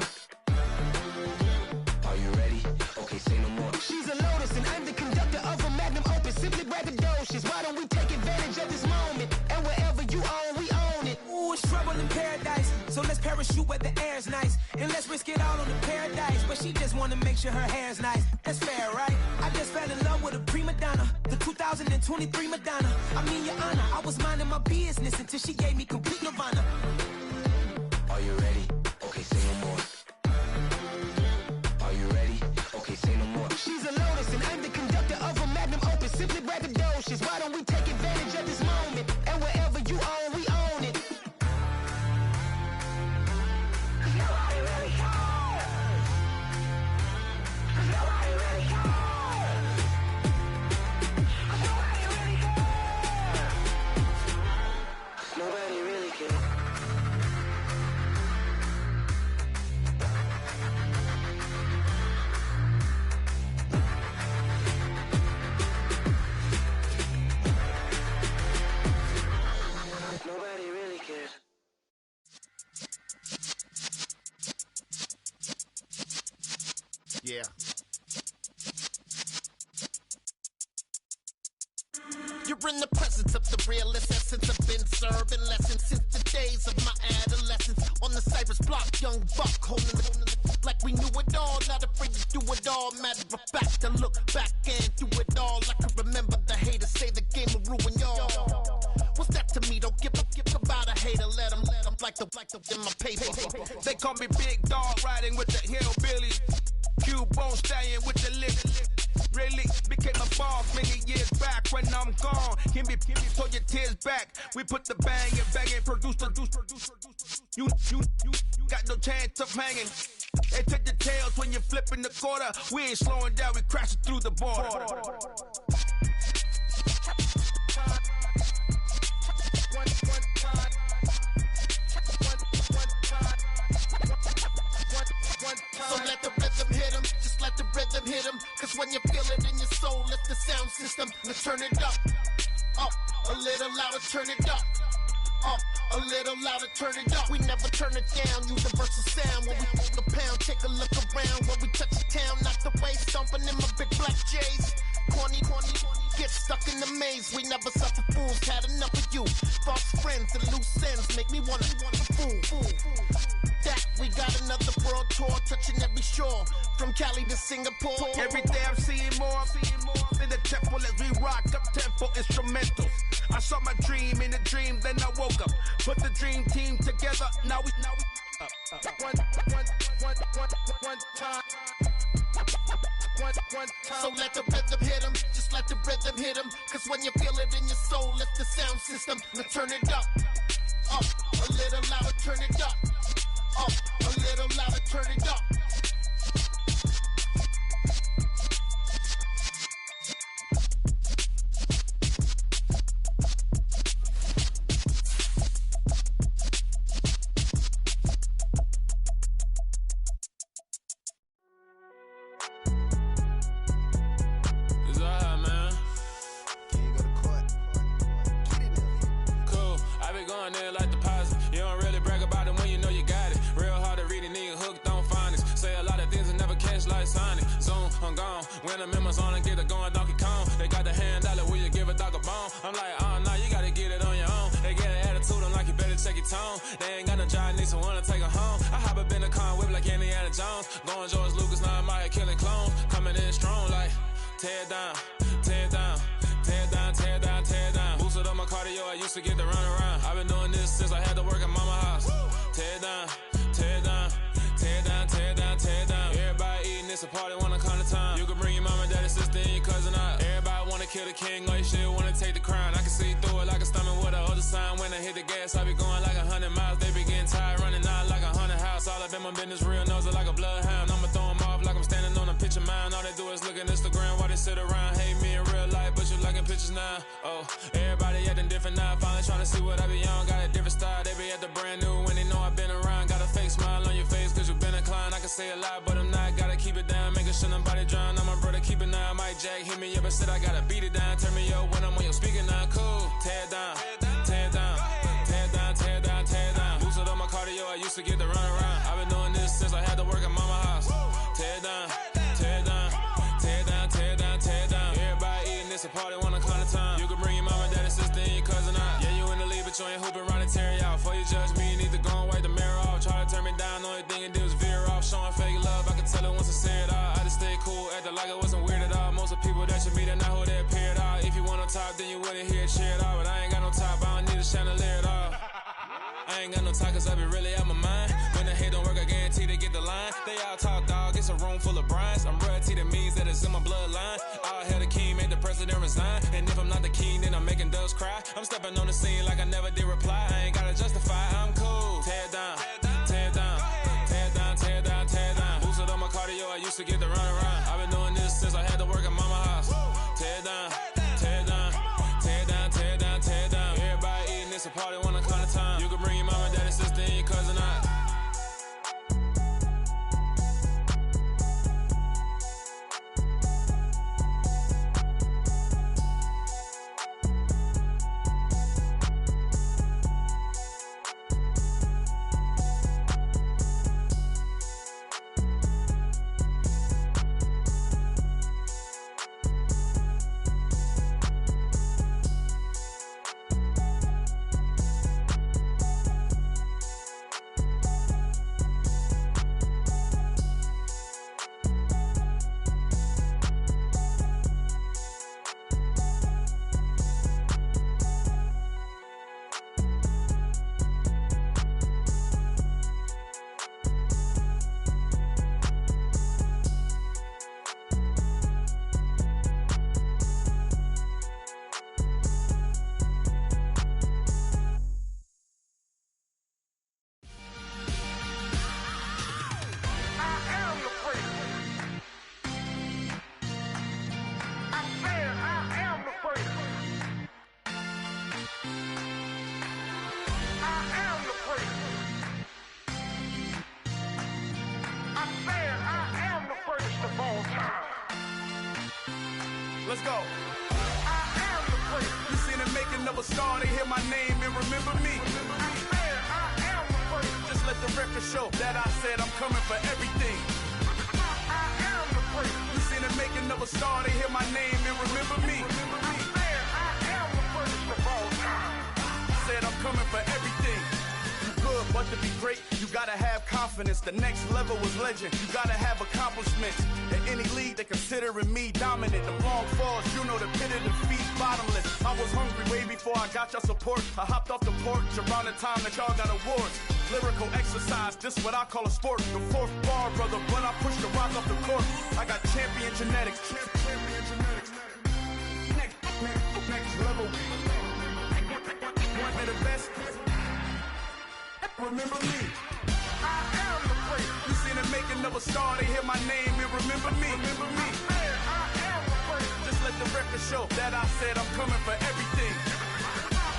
Are you ready? Okay, say no more. She's a Lotus and I'm the conductor of a Magnum Opus. Simply braggadocious. Why don't we take advantage of this moment? And wherever you own, we own it. Ooh, it's trouble in paradise. So let's parachute where the air's nice. And let's risk it all on the paradise. But she just wanna make sure her hair's nice. That's fair, right? I just fell in love with a prima donna. The 2023 Madonna. I mean, your honor, I was minding my business until she gave me complete nirvana. Are you ready? Okay, say no more. Are you ready? Okay, say no more. She's a Lotus and I'm the conductor of a Magnum Opus. Simply braggadocious. Why don't we take advantage of this moment? And wherever you own, we own it. Nobody really cares. Nobody really cares. Nobody really cares. Nobody really cares. Nobody really cares. Yeah. You're in the presence of the realest essence. I've been serving lessons since the days of my adolescence. On the Cypress block, young buck holding the like we knew it all. Not afraid to do it all. Matter of fact, to look back and do it all. I can remember the haters say the game will ruin y'all. What's that to me? Don't give about a hater. Let them like the in my paper. They call me Big Dog, riding with the hillbillies. Cubone staying with the lip. Really became a boss many years back. When I'm gone, give me pull your tears back. We put the bang and produce. You got no chance of hanging. They take the tails when you're flipping the quarter. We ain't slowing down, we crashing through the border. So let the rhythm hit 'em, just let the rhythm hit 'em. Cause when you feel it in your soul, lift the sound system. Let's turn it up, a little louder, turn it up. A little louder, turn it up. We never turn it down, universal sound. When we hold the pound, take a look around. When we touch the town, knock the way, stomping in my big black J's. Corny, get stuck in the maze. We never suffer fools, had enough of you. False friends and loose ends make me wanna fool. That we got another world tour, touching every shore, from Cali to Singapore. Every day I'm seeing more in the temple as we rock up tempo instrumentals. I saw my dream in a dream, then I woke up. Put the dream team together, now we one time. So let the rhythm hit 'em, just let the rhythm hit 'em. Cause when you feel it in your soul, lift the sound system. Now turn it up, a little louder, turn it up, a little louder, turn it up. the members on and get it going Donkey Kong. They got the hand dollar, will you give a dog a bone? I'm like, oh, no, you gotta get it on your own. They get an attitude, I'm like, you better check your tone. They ain't got no job, need someone to take her home. I hop up in the car, whip like Indiana Jones. Going George Lucas, now I'm out here killing clones. Coming in strong like, tear down, tear down, tear down, tear down, tear down. Boosted up my cardio, I used to get to run around. I've been doing this since I had to work at mama house. Tear down, tear down, tear down, tear down, tear down. Everybody eating, it's a party, wanna come to time. You can bring your mama, daddy, sister, and your cousin out. Everybody wanna kill the king, or you shit wanna take the crown. I can see through it like a stomach with a other sign. When I hit the gas, I be going like 100 miles. They be getting tired, running out like 100 house. All up in my business, real nose it like a bloodhound. I'ma throw them off like I'm standing on a picture mound. All they do is look at Instagram while they sit around. Hate me in real life, but you liking pictures now. Oh, everybody acting different now. Finally trying to see what I be on. Got a different style, they be at the brand new when they know I've been around. Got a fake smile on your face cause you been inclined. I can say a lot, but I'm not. Gotta keep it down, making sure nobody drown. I'm my brother, keep it now. Mike Jack hit me up and said I gotta beat it down. Turn me up when I'm on your speaker now. Cool, tear down, tear down, tear down, tear down, tear down. Boosted up my cardio, I used to get to run around. I've been doing this since I had to work at mama house. Tear down, tear down, tear down, tear down, tear down. Everybody eating, it's a party, wanna come to time. You can bring your mama, daddy, sister, and your cousin out. Yeah, you in the lead, but you ain't hooping around and tear you out. Before you judge me, you need to go and wipe the mirror off. Try to turn me down, only thing it did was veer off. Showing fake love, I can tell it once I say it all. I just stay cool, acting like it wasn't weird at all. Most of the people that you meet are not who they appear at all. If you want on top, then you wouldn't hear it cheer at all. But I ain't got no top, I don't need a chandelier at all. I ain't got no talk cause I be really out my mind. When the hate don't work, I guarantee they get the line. They all talk dog, it's a room full of Bryans. I'm royalty, that means that it's in my bloodline. All hell the king, made the president resign. And if I'm not the king, then I'm making doves cry. I'm stepping on the scene like I never did reply. I ain't gotta justify, I'm cool. Tear down, tear down, tear down, tear down, tear down. Boosted up my cardio, I used to get to run around. I've been doing this since I had to work at mama house. Tear down, tear down, tear down, tear down, tear down. Everybody eating, it's a party, wanna come to time. You can bring your mama, daddy, sister, and your cousin out. Let's go. I am the prince. You seen the making of a star, they hear my name and remember me. I am the prince. Just let the record show that I said I'm coming for everything. I am the prince. You seen the making of a star, they hear my name and remember me. I am the prince of all time. Said I'm coming for everything. Good, but to be great, you gotta have confidence. The next level was legend. You gotta have accomplishments. In any league, they considering me dominant. The long falls, you know the pit of defeat, bottomless. I was hungry way before I got your support. I hopped off the porch around the time that y'all got awards. Lyrical exercise, this what I call a sport. The fourth bar, brother, when I push the rock off the court. I got champion genetics. Champion genetics. Next level. One of the best. Remember me. I am the prince. You seen the making of a star, they hear my name and remember me. Remember me. I am the prince. Just let the record show that I said I'm coming for everything.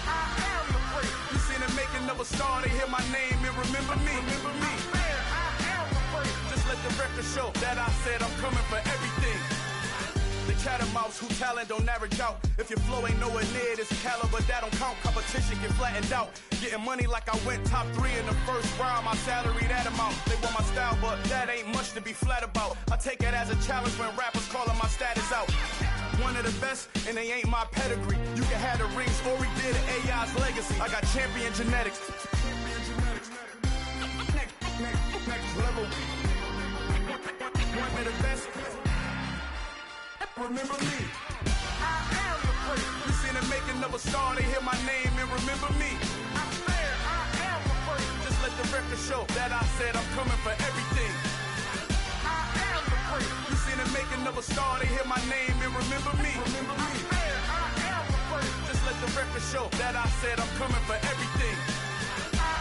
I am the prince. You seen the making of a star, they hear my name and remember me. Remember me. I am the prince. Just let the record show that I said I'm coming for everything. They chattermouths who talent don't average out. If your flow ain't nowhere near this caliber, that don't count. Competition get flattened out. Getting money like I went top 3 in the first round. My salary that amount. They want my style, but that ain't much to be flat about. I take it as a challenge when rappers calling my status out. One of the best, and they ain't my pedigree. You can have the rings, or we did it, AI's legacy. I got champion genetics. Next level. One of the best. Remember me. I am the first. You seen them making of a star, they hear my name and remember me. I swear I am the first. Just let the record show that I said I'm coming for everything. I am the first. You seen them making of a star, they hear my name and remember me. Remember me. I swear I am the first. Just let the record show that I said I'm coming for everything. I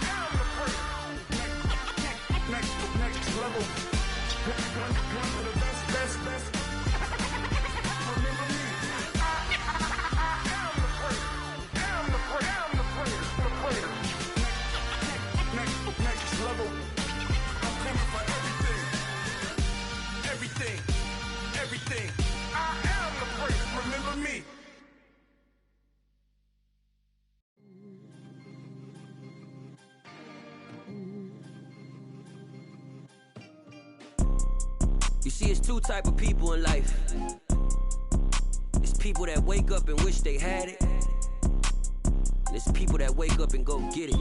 am the first. Next level. One of the best. Remember me. I am the first. I'm the first. Next level. I'm coming for everything. I am the first. Remember me. You see, it's two type of people in life. It's people that wake up and wish they had it, and it's people that wake up and go get it.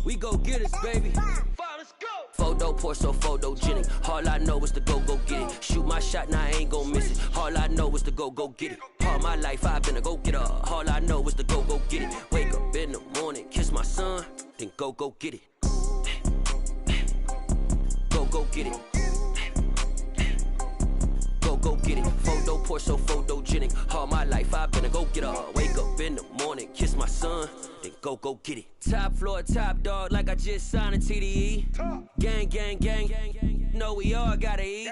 We go get it, baby. Let's go. Photo pour so photogenic. All I know is to go get it. Shoot my shot, now I ain't gon' miss it. All I know is to go get it. All my life I've been a go-getter. All I know is to go get it. Wake up in the morning, kiss my son, then go get it. Go get it. Go get it. Photo pour so photogenic. All my life I've been a go-getter. Wake up in the morning, kiss my son, then go get it. Top floor, top dog, like I just signed a TDE. Gang. Know we all gotta eat.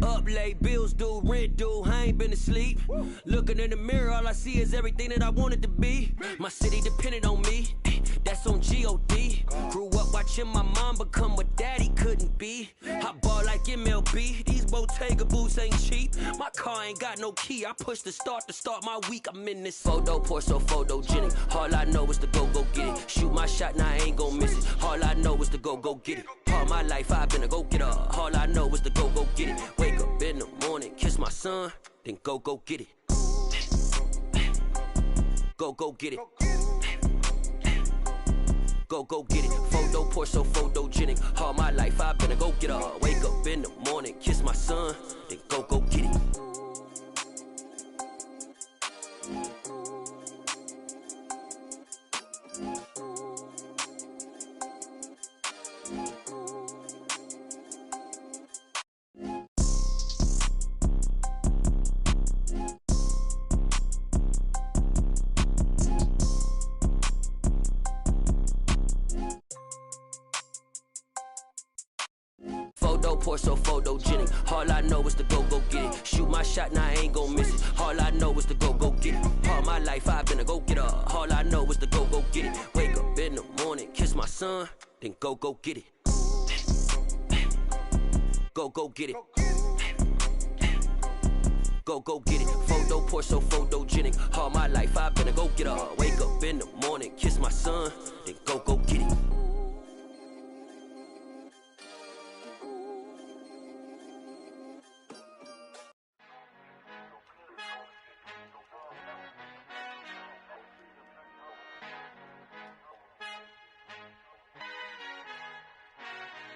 Up late, bills due, rent due, I ain't been asleep. Looking in the mirror, all I see is everything that I wanted to be. My city depended on me, that's on G.O.D. Grew up watching my mom become what daddy couldn't be. I ball like MLB, these Bottega boots ain't cheap. My car ain't got no key, I push the start to start my week. I'm in this photo pour so photogenic. All I know is to go get it. Shoot my shot, now I ain't gon' miss it. All I know is to go get it. All my life I've been a go-getter. All I know is to go get it. Wake up in the morning, kiss my son, then go get it. Go get it. Go get it. Photo pour so photogenic. All my life I've been a go-getter. Wake up in the morning, kiss my son, then go get it. Photo pour so photogenic. All I know is to go get it. Shoot my shot, now I ain't gon' miss it. All I know is to go get it. All my life I've been a go-getter. All I know is to go get it. Wake up in the morning, kiss my son, then go get it. Go get it. Go get it. Photo pour so photogenic. All my life I've been a go-getter. Wake up in the morning, kiss my son, then go get it.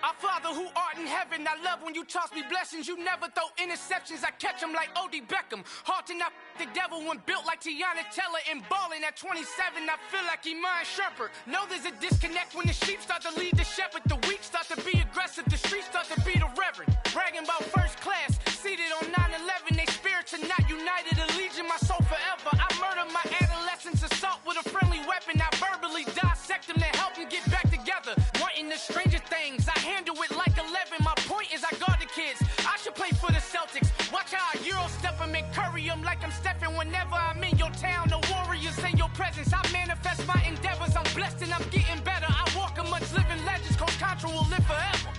Our Father who art in heaven, I love when you toss me blessings. You never throw interceptions, I catch them like O.D. Beckham. Hard to not the devil when built like Tiana Teller and balling at 27. I feel like Iman Shumpert. Know there's a disconnect when the sheep start to lead the shepherd. The weak start to be aggressive, the streets start to be the reverend. Bragging about first class, seated on 9/11. They spirits are not united, a legion, my soul forever. I murder my adolescence, assault with a friendly weapon. I verbally dissect them to help them get back together. Wanting the stranger things, I handle it like 11. My point is I guard the kids. I should play for the Celtics. Watch how I Euro step them and curry them like I'm Stephen. Whenever I'm in your town, the Warriors in your presence. I manifest my endeavors. I'm blessed and I'm getting better. I walk amongst living legends. Coach Contra will live forever.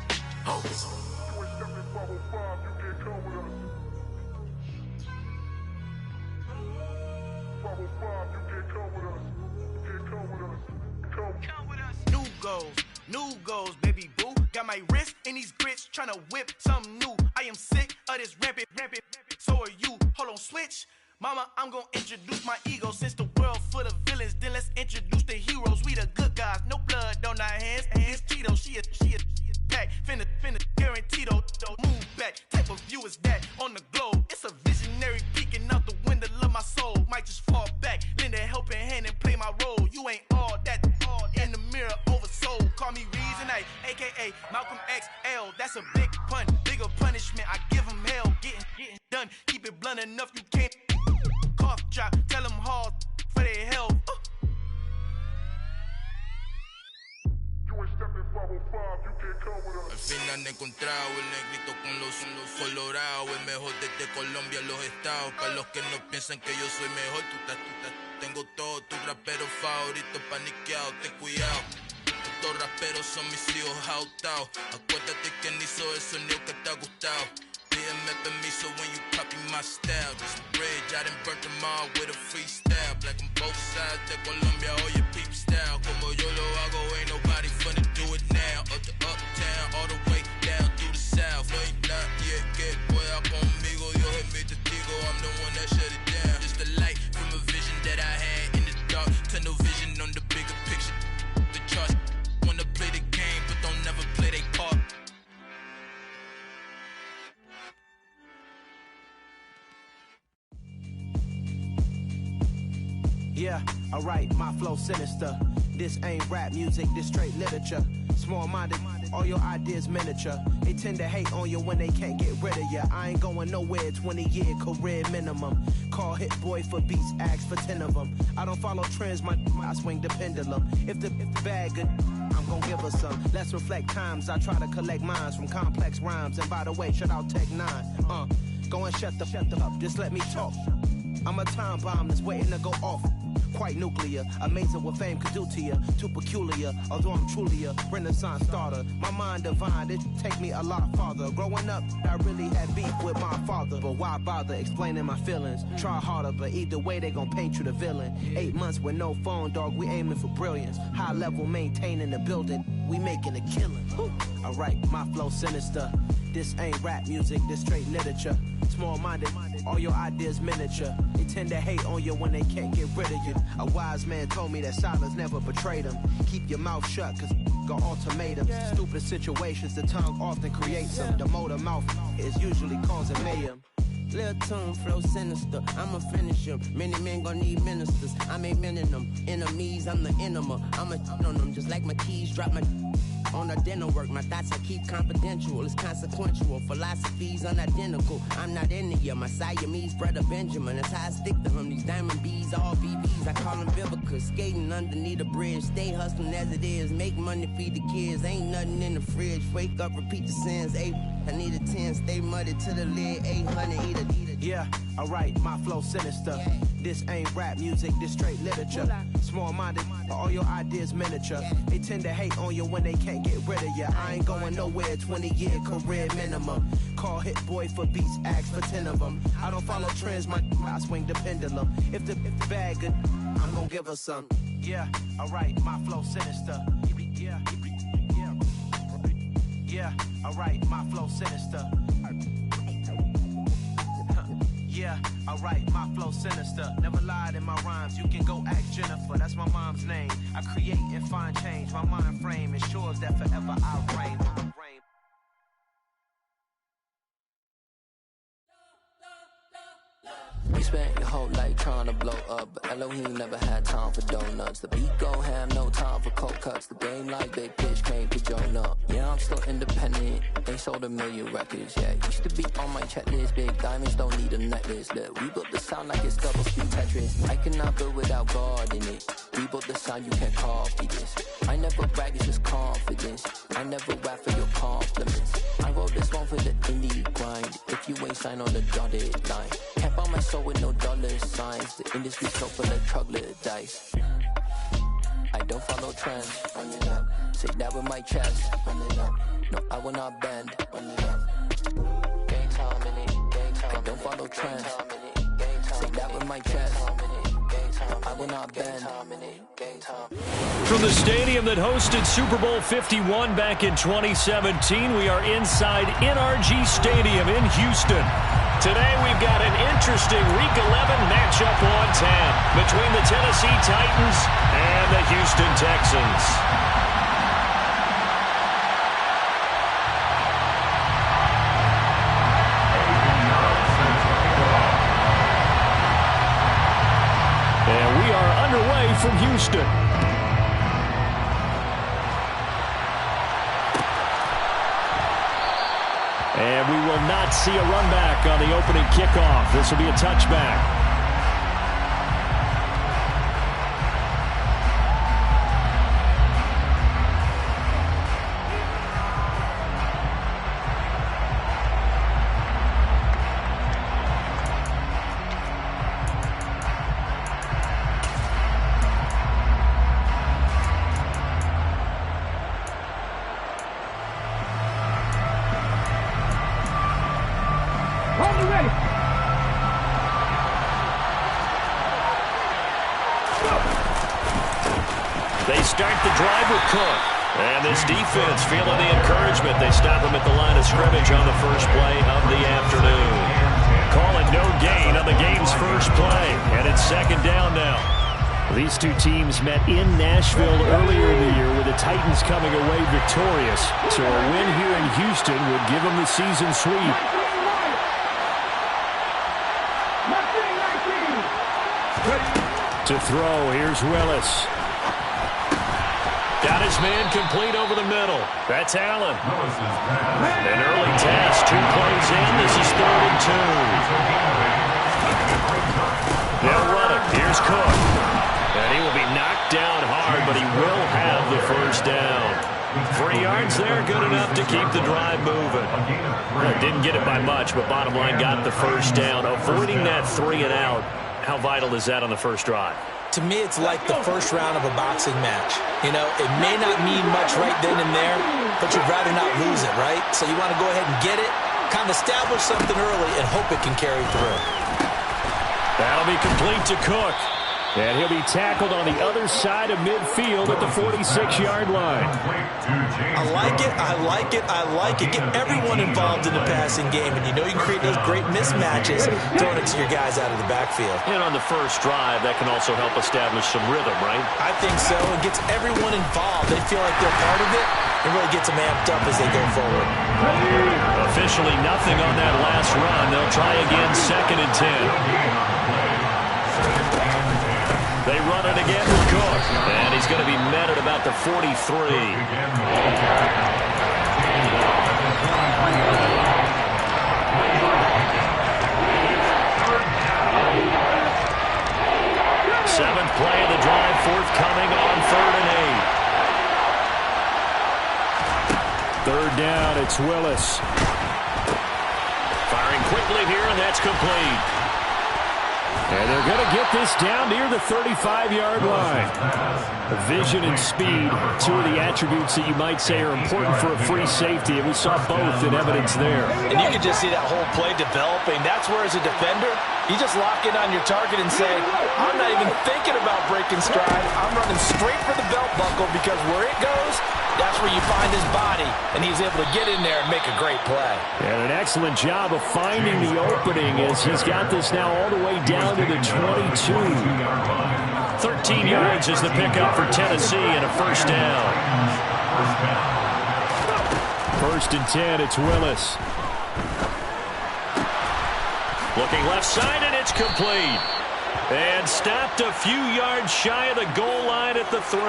New goals, baby boo. Got my wrist in these grits, tryna whip something new. I am sick of this rampant. So are you. Hold on, switch. Mama, I'm gonna introduce my ego. Since the world full of villains, then let's introduce the heroes. We the good guys, no blood on our hands. Hands Tito, she a pack. Finna, guaranteed don't move back. Type of view is that on the globe? It's a visionary peeking out the window of my soul. Might just fall back, lend a helping hand and play my role. You ain't all that in the mirror oversold. Call me Reason A, aka Malcolm XL. That's a big pun, bigger punishment. I give him hell, getting done. Keep it blunt enough, you can't cough drop. Tell them hard for their health. Al final he encontrado el negrito con los colorados, el mejor desde Colombia a los estados. Para los que no piensan que yo soy mejor, tengo todo tu rapero favorito paniqueado, ten cuidado. Estos raperos son mis hijos jautados. Acuérdate quién hizo el sonido que te ha gustado. Pídeme permiso when you copy my style. This bridge, I done burnt them all with a freestyle. Black on both sides de Colombia, oye peep style. Como yo lo hago, ain't nobody finna do it now. Up to uptown, all the way down through the south. No hay nadie que pueda conmigo, Dios es mi testigo. I'm the one that shut it down. Just the light from a vision that I had in the dark. Tunnel vision on the bigger picture. The charts wanna play the game, but don't never play their part. Yeah, alright, my flow sinister. This ain't rap music, this straight literature. Small-minded, all your ideas miniature. They tend to hate on you when they can't get rid of you. I ain't going nowhere, 20-year career minimum. Call Hit Boy for beats, ask for 10 of them. I don't follow trends, I swing the pendulum. If the bag good, I'm gon' give her some. Let's reflect times, I try to collect minds from complex rhymes. And by the way, shout out Tech 9. Go and shut the up, just let me talk. I'm a time bomb that's waiting to go off. Quite nuclear, amazing what fame could do to you. Too peculiar, although I'm truly a Renaissance starter. My mind divine, it take me a lot farther. Growing up, I really had beef with my father. But why bother explaining my feelings? Try harder, but either way they gon' paint you the villain. 8 months with no phone, dog, we aiming for brilliance. High level maintaining the building, we making a killing. Alright, my flow sinister. This ain't rap music, this straight literature. Small-minded, all your ideas miniature. They tend to hate on you when they can't get rid of you. A wise man told me that silence never betrayed him. Keep your mouth shut, cause got ultimatums. Stupid situations, the tongue often creates them. The motor mouth is usually causing mayhem. Lil' tune, flow sinister, I'ma finish him. Many men gon' need ministers, I'm aiming them. Enemies, I'm the enema. I'ma on them just like my keys, drop my on the dental work. My thoughts I keep confidential, it's consequential. Philosophies unidentical, I'm not in it yet. My Siamese brother Benjamin, that's how I stick to him. These diamond bees, all BBs, I call them Vivica. Skating underneath the bridge, stay hustling as it is. Make money, feed the kids, ain't nothing in the fridge. Wake up, repeat the sins, I need a 10, stay muddy to the lid, 800, eat a. Yeah, alright, my flow sinister. This ain't rap music, this straight literature. Small-minded, all your ideas miniature. They tend to hate on you when they can't get rid of you. I ain't going nowhere, 20-year career minimum. Call Hit Boy for beats, ask for 10 of them. I don't follow trends, I swing the pendulum. If the bag good, I'm gon' give her some. Yeah, alright, my flow sinister. Yeah, alright, my flow sinister. Yeah, alright, my flow sinister. Never lied in my rhymes, you can go ask Jennifer, that's my mom's name. I create and find change, my mind frame ensures that forever I reign. We spent your whole life trying to blow up, but Elohim never had time for donuts. The beat go ham, no time for cold cuts. The game like big bitch came to join up. Yeah, I'm still independent, they sold 1 million records. Yeah, used to be on my checklist. Big diamonds don't need a necklace. Look, we built the sound like it's double speed Tetris. I cannot build without God in it. We built the sound, you can't copy this. I never brag, it's just confidence. I never rap for your compliments. I wrote this one for the indie grind. If you ain't signed on the dotted line, can't buy my soul with no dollar signs. The industry's so full of troglodytes. I don't follow trends. Say that with my chest. No, I will not bend. Gang time in it. I don't follow trends. Say that with my chest. We're not bend. Game time. From the stadium that hosted Super Bowl 51 back in 2017, we are inside NRG Stadium in Houston. Today we've got an interesting Week 11 matchup on tap between the Tennessee Titans and the Houston Texans. And we are underway from Houston. And we will not see a run back on the opening kickoff. This will be a touchback. They start the drive with Cook. And this defense feeling the encouragement. They stop him at the line of scrimmage on the first play of the afternoon. Call it no gain on the game's first play. And it's second down now. These two teams met in Nashville earlier in the year with the Titans coming away victorious. So a win here in Houston would give them the season sweep. To throw, here's Willis. Got his man complete over the middle. That's Allen. An early test. 2 plays in. This is 3rd and 2. They'll run it. Here's Cook. And he will be knocked down hard, but he will have the first down. 3 yards there, good enough to keep the drive moving. Didn't get it by much, but bottom line got the first down. Avoiding that 3 and out. How vital is that on the first drive? To me, it's like the first round of a boxing match. You know, it may not mean much right then and there, but you'd rather not lose it, right? So you want to go ahead and get it, kind of establish something early, and hope it can carry through. That'll be complete to Cook. And he'll be tackled on the other side of midfield at the 46-yard line. I like it, I like it, I like it. Get everyone involved in the passing game, and you know you can create those great mismatches throwing it to your guys out of the backfield. And on the first drive, that can also help establish some rhythm, right? I think so. It gets everyone involved. They feel like they're part of it. It really gets them amped up as they go forward. Officially nothing on that last run. They'll try again, 2nd and 10. They run it again with Cook. And he's going to be met at about the 43. 7th play of the drive, forthcoming on 3rd and 8. 3rd down, it's Willis. Firing quickly here, and that's complete. And they're going to get this down near the 35-yard line. Vision and speed, 2 of the attributes that you might say are important for a free safety, and we saw both in evidence there. And you can just see that whole play developing. That's where, as a defender, you just lock in on your target and say, I'm not even thinking about breaking stride. I'm running straight for the belt buckle, because where it goes, that's where you find his body, and he's able to get in there and make a great play. And an excellent job of finding the opening as he's got this now all the way down to the 22. 13 yards is the pickup for Tennessee and a first down. 1st and 10, it's Willis. Looking left side, and it's complete. And stopped a few yards shy of the goal line at the 3.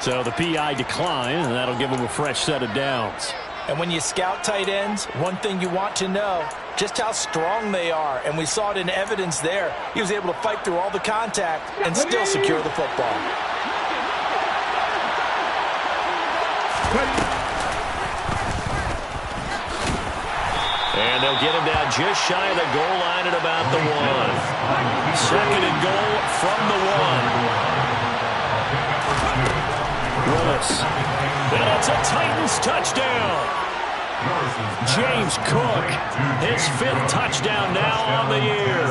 So the PI decline, and that'll give him a fresh set of downs. And when you scout tight ends, one thing you want to know, just how strong they are. And we saw it in evidence there. He was able to fight through all the contact and still secure the football. And they'll get him down just shy of the goal line at about the 1. 2nd and goal from the 1. Willis. And it's a Titans touchdown. James Cook, his 5th touchdown now on the year.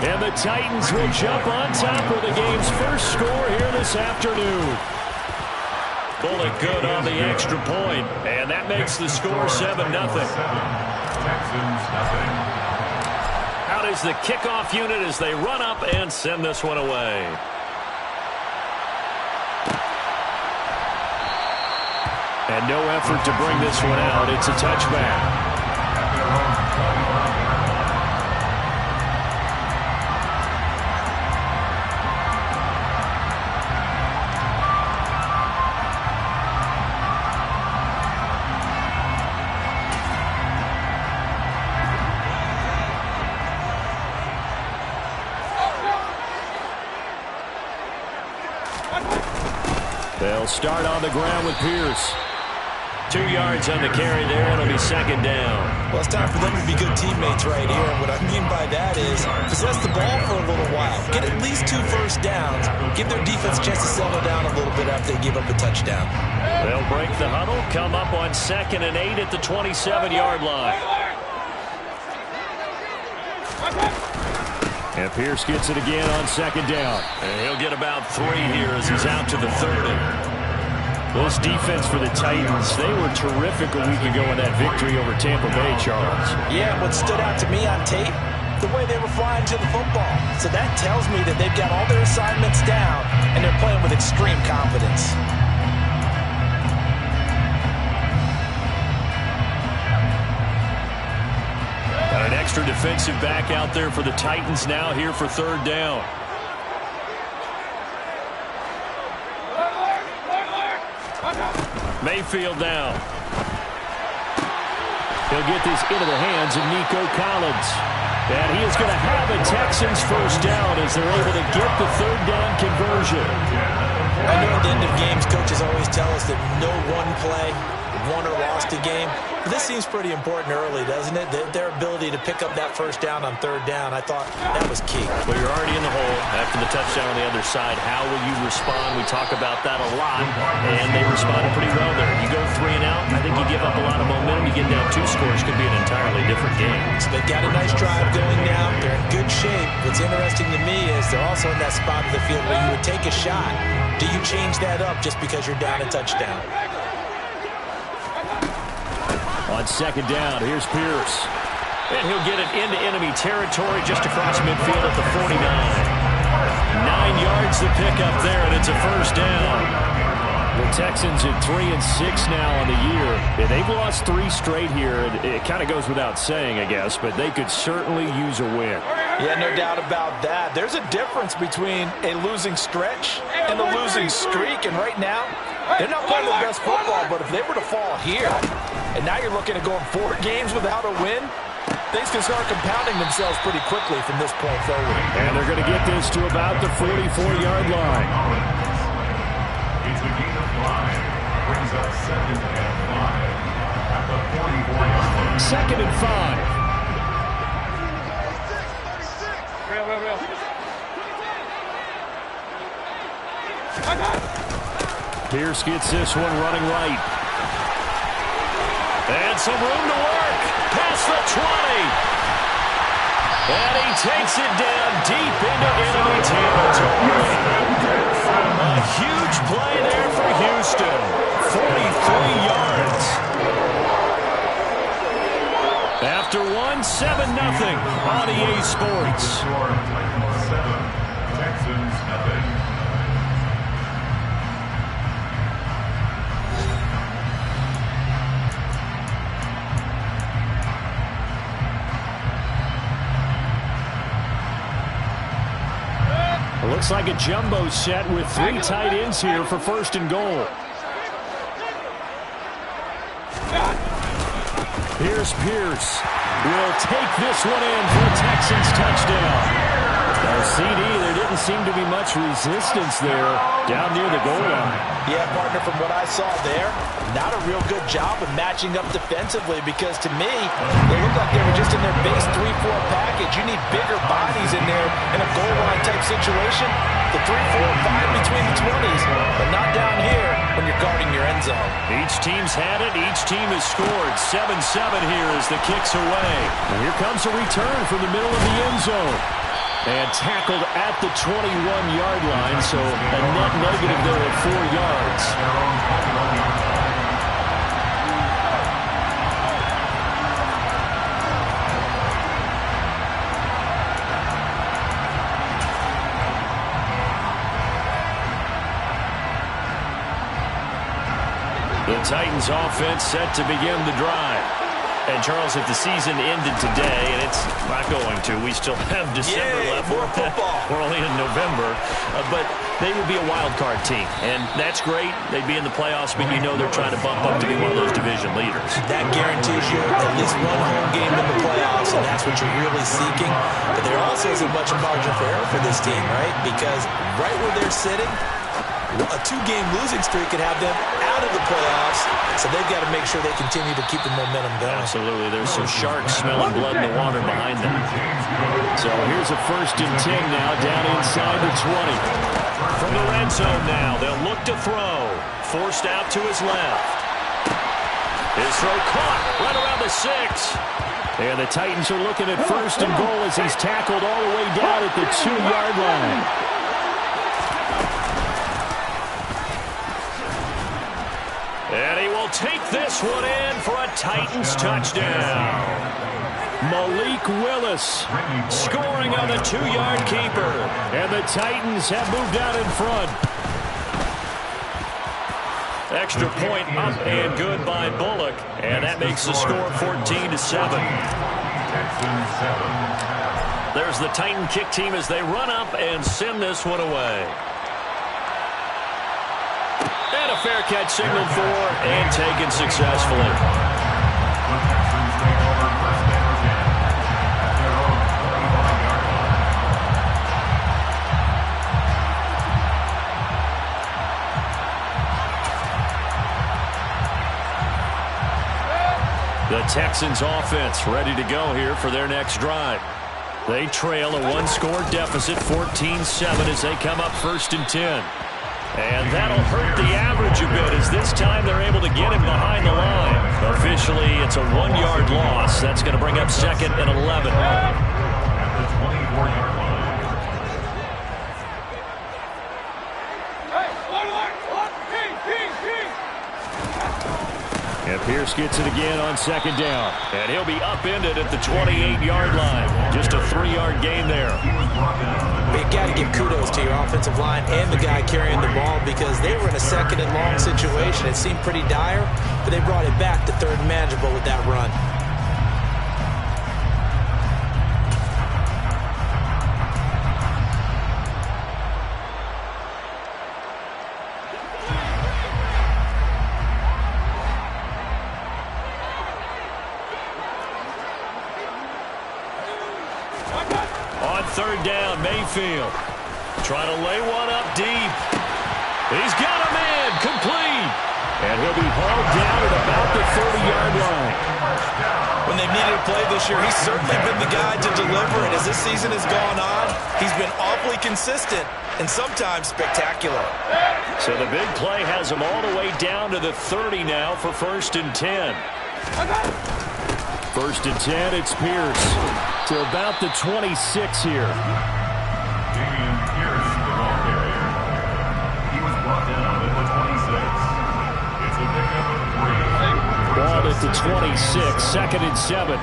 And the Titans will jump on top with the game's first score here this afternoon. Bullet good on the extra point, and that makes the score 7-0. Out is the kickoff unit as they run up and send this one away. And no effort to bring this one out. It's a touchback. They'll start on the ground with Pierce. 2 yards on the carry there. It'll be 2nd down. Well, it's time for them to be good teammates right here. And what I mean by that is possess the ball for a little while. Get at least 2 first downs. Give their defense a chance to settle down a little bit after they give up a touchdown. They'll break the huddle. Come up on 2nd and 8 at the 27-yard line. And Pierce gets it again on 2nd down. And he'll get about 3 here as he's out to the 30. This defense for the Titans, they were terrific a week ago in that victory over Tampa Bay, Charles. Yeah, what stood out to me on tape, the way they were flying to the football. So that tells me that they've got all their assignments down, and they're playing with extreme confidence. Got an extra defensive back out there for the Titans now here for 3rd down. Mayfield down. He'll get this into the hands of Nico Collins. And he is going to have a Texans first down as they're able to get the 3rd down conversion. I know at the end of games, coaches always tell us that no one play won or lost a game. But this seems pretty important early, doesn't it? Their ability to pick up that first down on 3rd down, I thought that was key. Well, you're already in the hole after the touchdown on the other side. How will you respond? We talk about that a lot, and they responded pretty well there. You go 3 and out, I think you give up a lot of momentum. You get down 2 scores, could be an entirely different game. So they've got a nice drive going now. They're in good shape. What's interesting to me is they're also in that spot of the field where you would take a shot. Do you change that up just because you're down a touchdown? On 2nd down, here's Pierce. And he'll get it into enemy territory just across midfield at the 49. 9 yards to pick up there, and it's a first down. The Texans at 3-6 now on the year. And they've lost 3 straight here. It kind of goes without saying, I guess, but they could certainly use a win. Yeah, no doubt about that. There's a difference between a losing stretch and a losing streak, and right now, they're not playing their best football, but if they were to fall here, and now you're looking at going 4 games without a win, things can start compounding themselves pretty quickly from this point forward. And they're going to get this to about the 44-yard line. It's a gain of 5. Brings up 2nd and 5 at the 44-yard line. 2nd and 5. Pierce gets this one running right. And some room to work. Past the 20. And he takes it down deep into enemy territory. A huge play there for Houston. 43 yards. After 7-0 on EA Sports. Texans nothing. It looks like a jumbo set with 3 tight ends here for 1st and goal. Here's Pierce. Will take this one in for a Texans touchdown. CD, there didn't seem to be much resistance there down near the goal line. Yeah, partner, from what I saw there, not a real good job of matching up defensively because to me, they looked like they were just in their base 3-4 package. You need bigger bodies in there in a goal line type situation. The 3-4-5 between the 20s, but not down here. when you're guarding your end zone. Each team's had it. Each team has scored. 7-7 here as the kick's away. And here comes a return from the middle of the end zone. And tackled at the 21-yard line, so a net negative there of 4 yards. The Titans offense set to begin the drive. And, Charles, if the season ended today, and it's not going to, we still have December left. More football. We're only in November. But they would be a wild card team. And that's great. They'd be in the playoffs, but you know they're trying to bump up to be one of those division leaders. That guarantees you at least one home game in the playoffs, and that's what you're really seeking. But there also isn't much margin for error for this team, right? Because right where they're sitting, a 2-game losing streak could have them out of the playoffs, so they've got to make sure they continue to keep the momentum going. Absolutely. There's some sharks smelling blood in the water behind them. So here's a 1st and 10 now, down inside the 20. From the red zone now, they'll look to throw. Forced out to his left. His throw caught right around the 6. And the Titans are looking at 1st and goal as he's tackled all the way down at the 2-yard line. And he will take this one in for a Titans touchdown. Malik Willis scoring on the 2-yard keeper. And the Titans have moved out in front. Extra point up and good by Bullock. And that makes the score 14-7. There's the Titan kick team as they run up and send this one away. And a fair catch signaled for and taken successfully. The Texans offense ready to go here for their next drive. They trail a 1-score deficit, 14-7 as they come up 1st and 10. And that'll hurt the average a bit as this time they're able to get him behind the line. Officially, it's a 1-yard loss. That's going to bring up 2nd and 11. At the 24-yard line. And Pierce gets it again on 2nd down. And he'll be upended at the 28-yard line. Just a 3-yard gain there. But you got to give kudos to your offensive line and the guy carrying the ball because they were in a 2nd and long situation. It seemed pretty dire, but they brought it back to 3rd and manageable with that run. On 3rd down, Mayfield. Trying to lay one up deep. He's got a man, complete. And he'll be hauled down at about the 30-yard line. When they've needed a play this year, he's certainly been the guy to deliver. And as this season has gone on, he's been awfully consistent and sometimes spectacular. So the big play has him all the way down to the 30 now for 1st and 10. 1st and 10, it's Pierce to about the 26 here. Damian Pierce, the ball carrier. He was brought down at the 26. It's a pickup of 3. Ball at the 26, 2nd and 7.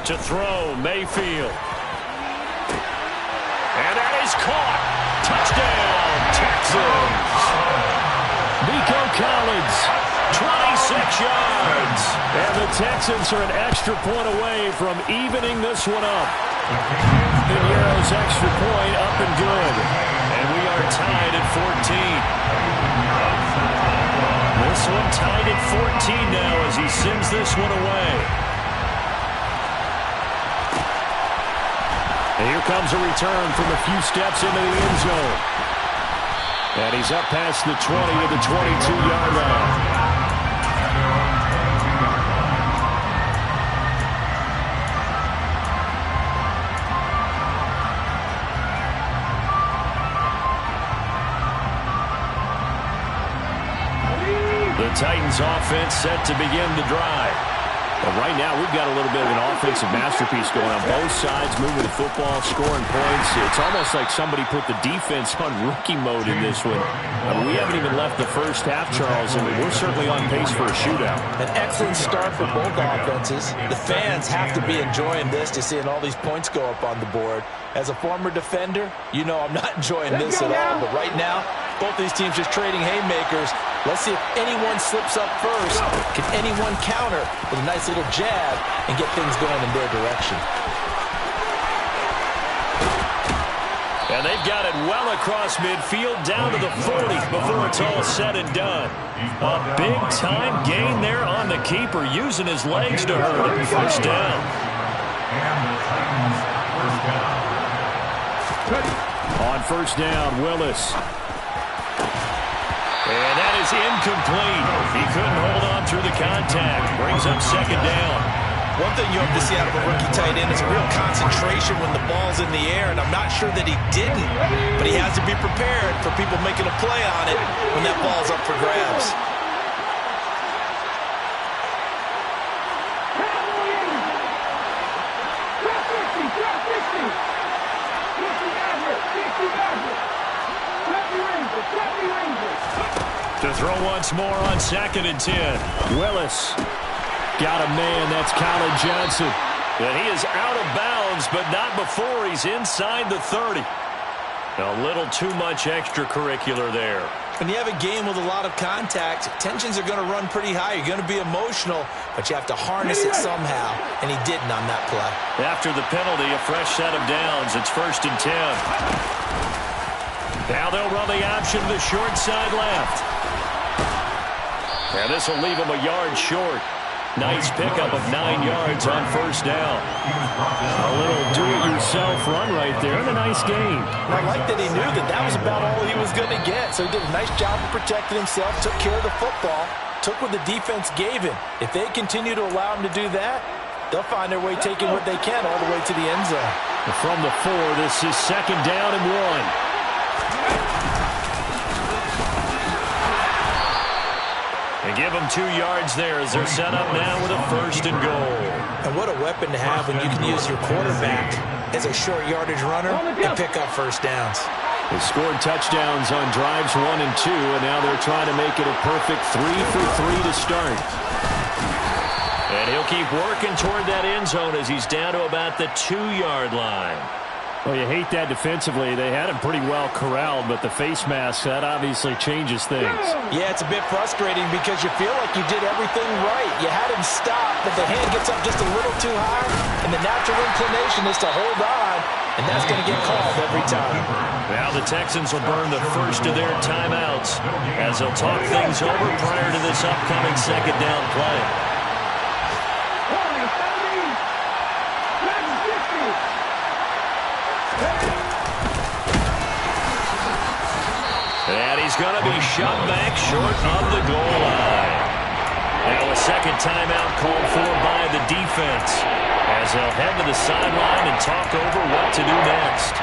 To throw, Mayfield. And that is caught. Touchdown, Texans. Nico Collins, 26 yards. And the Texans are an extra point away from evening this one up. Piñeiro's extra point up and good. And we are tied at 14. This one tied at 14 now as he sends this one away. And here comes a return from a few steps into the end zone. And he's up past the 20 to the 22-yard line. Titans offense set to begin the drive. But right now, we've got a little bit of an offensive masterpiece going on both sides, moving the football, scoring points. It's almost like somebody put the defense on rookie mode in this one. We haven't even left the first half, Charles, and we're certainly on pace for a shootout. An excellent start for both offenses. The fans have to be enjoying this, to seeing all these points go up on the board. As a former defender, you know I'm not enjoying this at all. But right now, both these teams just trading haymakers. Let's see if anyone slips up first. Can anyone counter with a nice little jab and get things going in their direction? And they've got it well across midfield, down to the 40 before it's all said and done. A big-time gain there on the keeper, using his legs to hurt it. First down. On first down, Willis. And that is incomplete. He couldn't hold on through the contact. Brings up second down. One thing you hope to see out of a rookie tight end is a real concentration when the ball's in the air, and I'm not sure that he didn't, but he has to be prepared for people making a play on it when that ball's up for grabs. To throw once more on 2nd and 10. Willis got a man. That's Colin Johnson. And he is out of bounds, but not before he's inside the 30. A little too much extracurricular there. When you have a game with a lot of contact, tensions are going to run pretty high. You're going to be emotional, but you have to harness it somehow, and he didn't on that play. After the penalty, a fresh set of downs. It's 1st and 10. Now they'll run the option to the short side left. And this will leave him a yard short. Nice pickup of 9 yards on first down. A little do-it-yourself run right there, and a nice gain. I like that he knew that that was about all he was going to get. So he did a nice job of protecting himself, took care of the football, took what the defense gave him. If they continue to allow him to do that, they'll find their way taking what they can all the way to the end zone. From the 4, this is 2nd down and 1. They give them 2 yards there as they're set up now with a 1st and goal. And what a weapon to have when you can use your quarterback as a short yardage runner and pick up first downs. They scored touchdowns on drives 1 and 2, and now they're trying to make it a perfect 3 for 3 to start. And he'll keep working toward that end zone as he's down to about the 2-yard line. Well, you hate that defensively. They had him pretty well corralled, but the face mask, that obviously changes things. Yeah, it's a bit frustrating because you feel like you did everything right. You had him stop, but the hand gets up just a little too high, and the natural inclination is to hold on, and that's going to get called every time. Now the Texans will burn the first of their timeouts as they'll talk things over prior to this upcoming 2nd down play. And he's going to be shot back short of the goal line. Now a second timeout called for by the defense as they'll head to the sideline and talk over what to do next.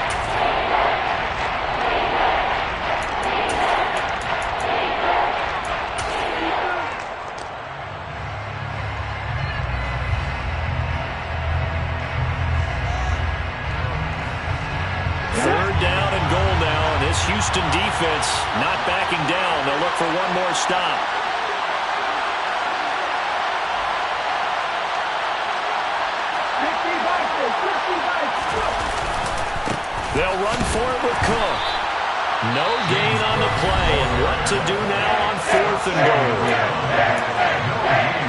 Houston defense not backing down. They'll look for one more stop. They'll run for it with Cook. No gain on the play, and what to do now on 4th and goal.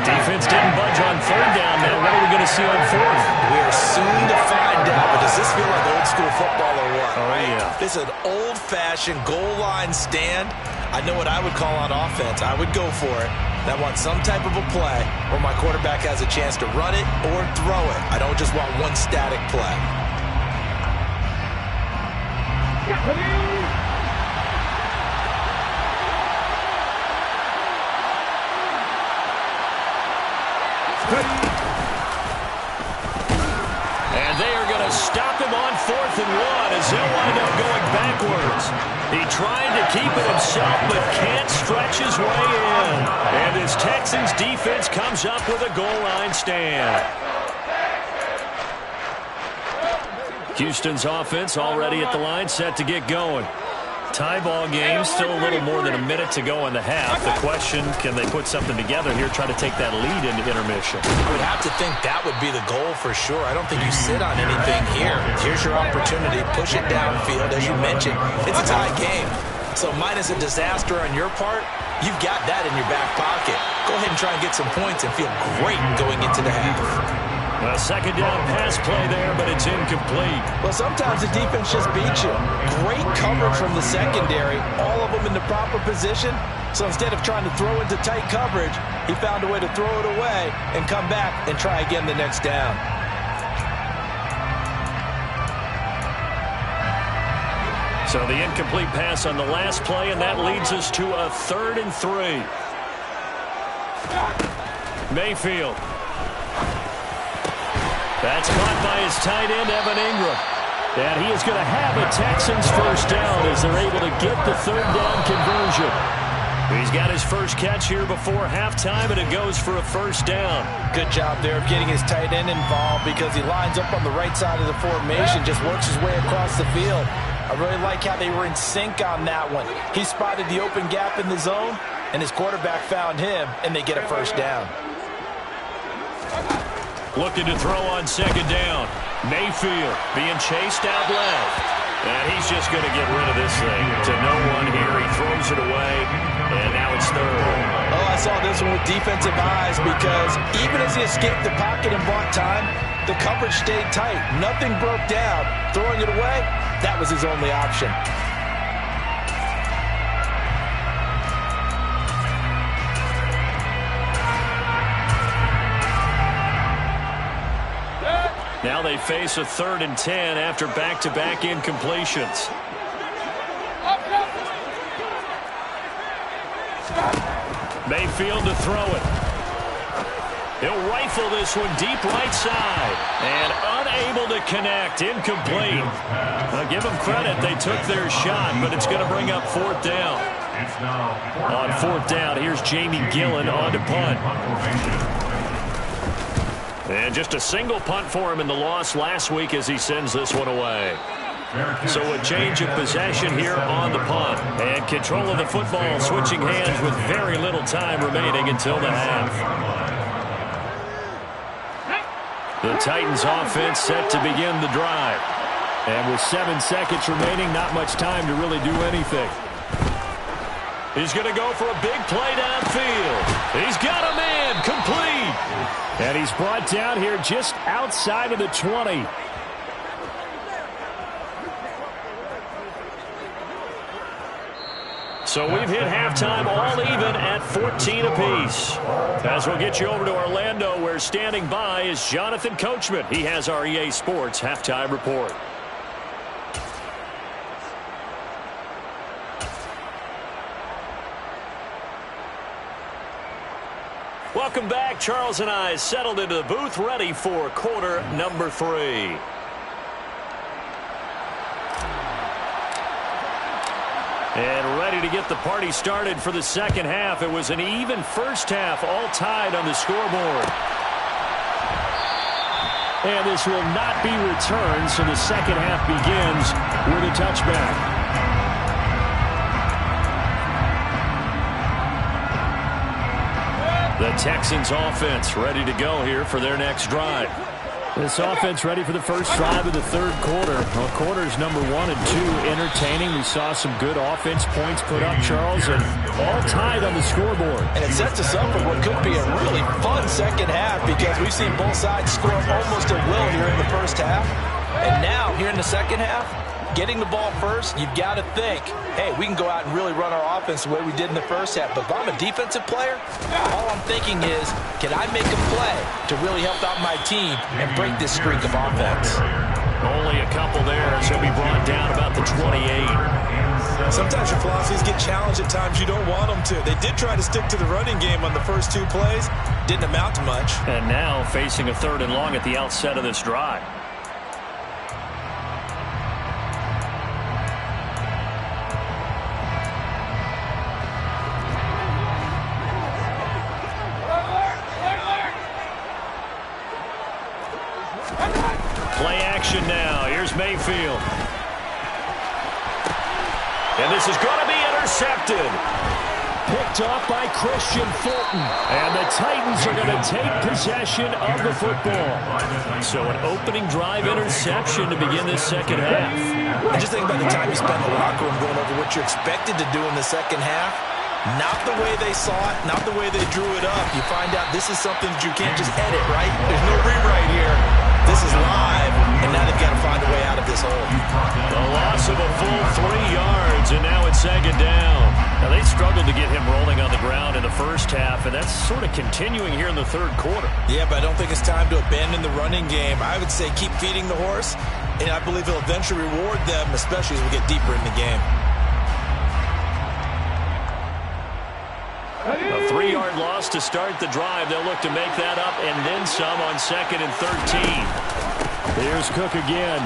Defense didn't budge on 3rd down. Now what are we going to see on 4th? We are soon to find out, but does this feel like old school football or what? Oh, yeah. This is an old-fashioned goal line stand. I know what I would call on offense. I would go for it. I want some type of a play where my quarterback has a chance to run it or throw it. I don't just want one static play. And they are going to stop him on 4th and 1 as they'll wind up going backwards backwards. He tried to keep it himself, but can't stretch his way in. And his Texans defense comes up with a goal line stand. Houston's offense already at the line, set to get going. Tie ball game, still a little more than a minute to go in the half. The question, can they put something together here, try to take that lead into intermission? I would have to think that would be the goal for sure. I don't think you sit on anything here. Here's your opportunity. Push it downfield. As you mentioned, it's a tie game. So minus a disaster on your part, you've got that in your back pocket. Go ahead and try and get some points and feel great going into the half. A second down pass play there, but it's incomplete. Well, sometimes the defense just beats you. Great coverage from the secondary, all of them in the proper position. So instead of trying to throw into tight coverage, he found a way to throw it away and come back and try again the next down. So the incomplete pass on the last play, and that leads us to a 3rd and 3. Mayfield. That's caught by his tight end, Evan Ingram. And he is going to have a Texans first down as they're able to get the 3rd down conversion. He's got his first catch here before halftime, and it goes for a first down. Good job there of getting his tight end involved because he lines up on the right side of the formation, just works his way across the field. I really like how they were in sync on that one. He spotted the open gap in the zone, and his quarterback found him, and they get a first down. Looking to throw on second down. Mayfield being chased out left. And he's just going to get rid of this thing to no one here. He throws it away, and now it's 3rd. Oh, I saw this one with defensive eyes because even as he escaped the pocket and bought time, the coverage stayed tight. Nothing broke down. Throwing it away, that was his only option. Now they face a 3rd and 10 after back-to-back incompletions. Mayfield to throw it. He'll rifle this one deep right side. And unable to connect. Incomplete. I'll give them credit. They took their shot, but it's going to bring up 4th down. On 4th down, here's Jamie Gillen on to punt. And just a single punt for him in the loss last week as he sends this one away. So a change of possession here on the punt. And control of the football switching hands with very little time remaining until the half. The Titans offense set to begin the drive. And with 7 seconds remaining, not much time to really do anything. He's going to go for a big play downfield. He's got a man complete. And he's brought down here just outside of the 20. So we've hit halftime all even at 14 apiece. As we'll get you over to Orlando, where standing by is Jonathan Coachman. He has our EA Sports halftime report. Welcome back. Charles and I settled into the booth, ready for quarter number 3. And ready to get the party started for the second half. It was an even first half, all tied on the scoreboard. And this will not be returned, so the second half begins with a touchback. The Texans offense ready to go here for their next drive. This offense ready for the first drive of the 3rd quarter. Well, quarters number 1 and 2 entertaining. We saw some good offense points put up, Charles, and all tied on the scoreboard. And it sets us up for what could be a really fun second half because we've seen both sides score almost at will here in the first half. And now, here in the second half, getting the ball first, you've got to think, hey, we can go out and really run our offense the way we did in the first half. But if I'm a defensive player, all I'm thinking is, can I make a play to really help out my team and break this streak of offense? Only a couple there, so he'll be brought down about the 28. Sometimes your philosophies get challenged at times you don't want them to. They did try to stick to the running game on the first 2 plays. Didn't amount to much. And now facing a 3rd and long at the outset of this drive. Mayfield. And this is going to be intercepted. Picked off by Christian Fulton. And the Titans are going to take possession of the football. So an opening drive interception to begin this second half. And just think about the time you spent in the locker room going over what you're expected to do in the second half. Not the way they saw it, not the way they drew it up. You find out this is something that you can't just edit, right? There's no rewrite here. This is live, and now they've got to find a way out of this hole. The loss of a full 3 yards, and now it's second down. Now, they struggled to get him rolling on the ground in the first half, and that's sort of continuing here in the third quarter. Yeah, but I don't think it's time to abandon the running game. I would say keep feeding the horse, and I believe he'll eventually reward them, especially as we get deeper in the game. A 3-yard loss to start the drive. They'll look to make that up and then some on 2nd and 13. Here's Cook again.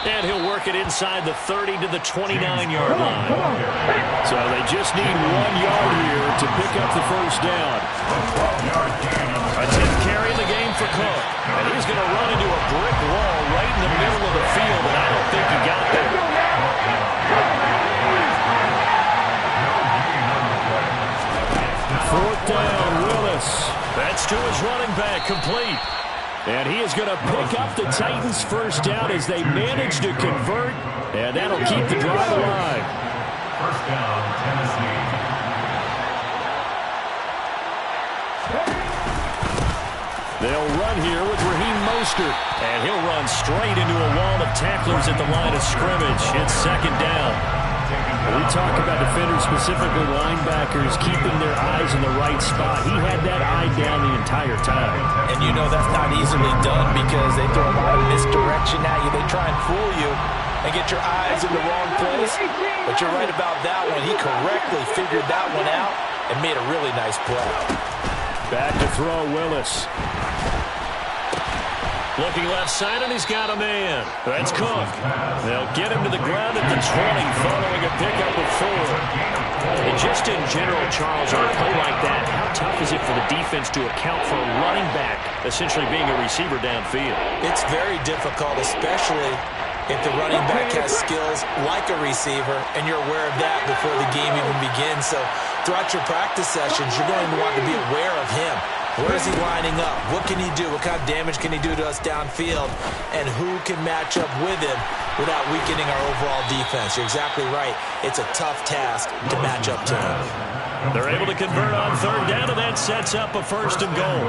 And he'll work it inside the 30 to the 29-yard line. So they just need 1 yard here to pick up the first down. A 10th carry in the game for Cook. And he's going to run into a brick wall right in the middle of the field, and I don't think he got there. Fourth down, Willis. That's to his running back, complete. And he is going to pick up the Titans' first down as they manage to convert, and that'll keep the drive alive. First down, Tennessee. They'll run here with Raheem Mostert, and he'll run straight into a wall of tacklers at the line of scrimmage. It's second down. We talk about defenders, specifically linebackers, keeping their eyes in the right spot. He had that eye down the entire time. And you know that's not easily done because they throw a lot of misdirection at you. They try and fool you and get your eyes in the wrong place. But you're right about that one. He correctly figured that one out and made a really nice play. Back to throw, Willis. Looking left side, and he's got a man. That's Cook. They'll get him to the ground at the 20 following a pickup of 4. And just in general, Charles, on a play like that, how tough is it for the defense to account for a running back essentially being a receiver downfield? It's very difficult, especially if the running back has skills like a receiver, and you're aware of that before the game even begins. So throughout your practice sessions, you're going to want to be aware of him. Where is he lining up? What can he do? What kind of damage can he do to us downfield? And who can match up with him without weakening our overall defense? You're exactly right. It's a tough task to match up to him. They're able to convert on third down, and that sets up a first and goal.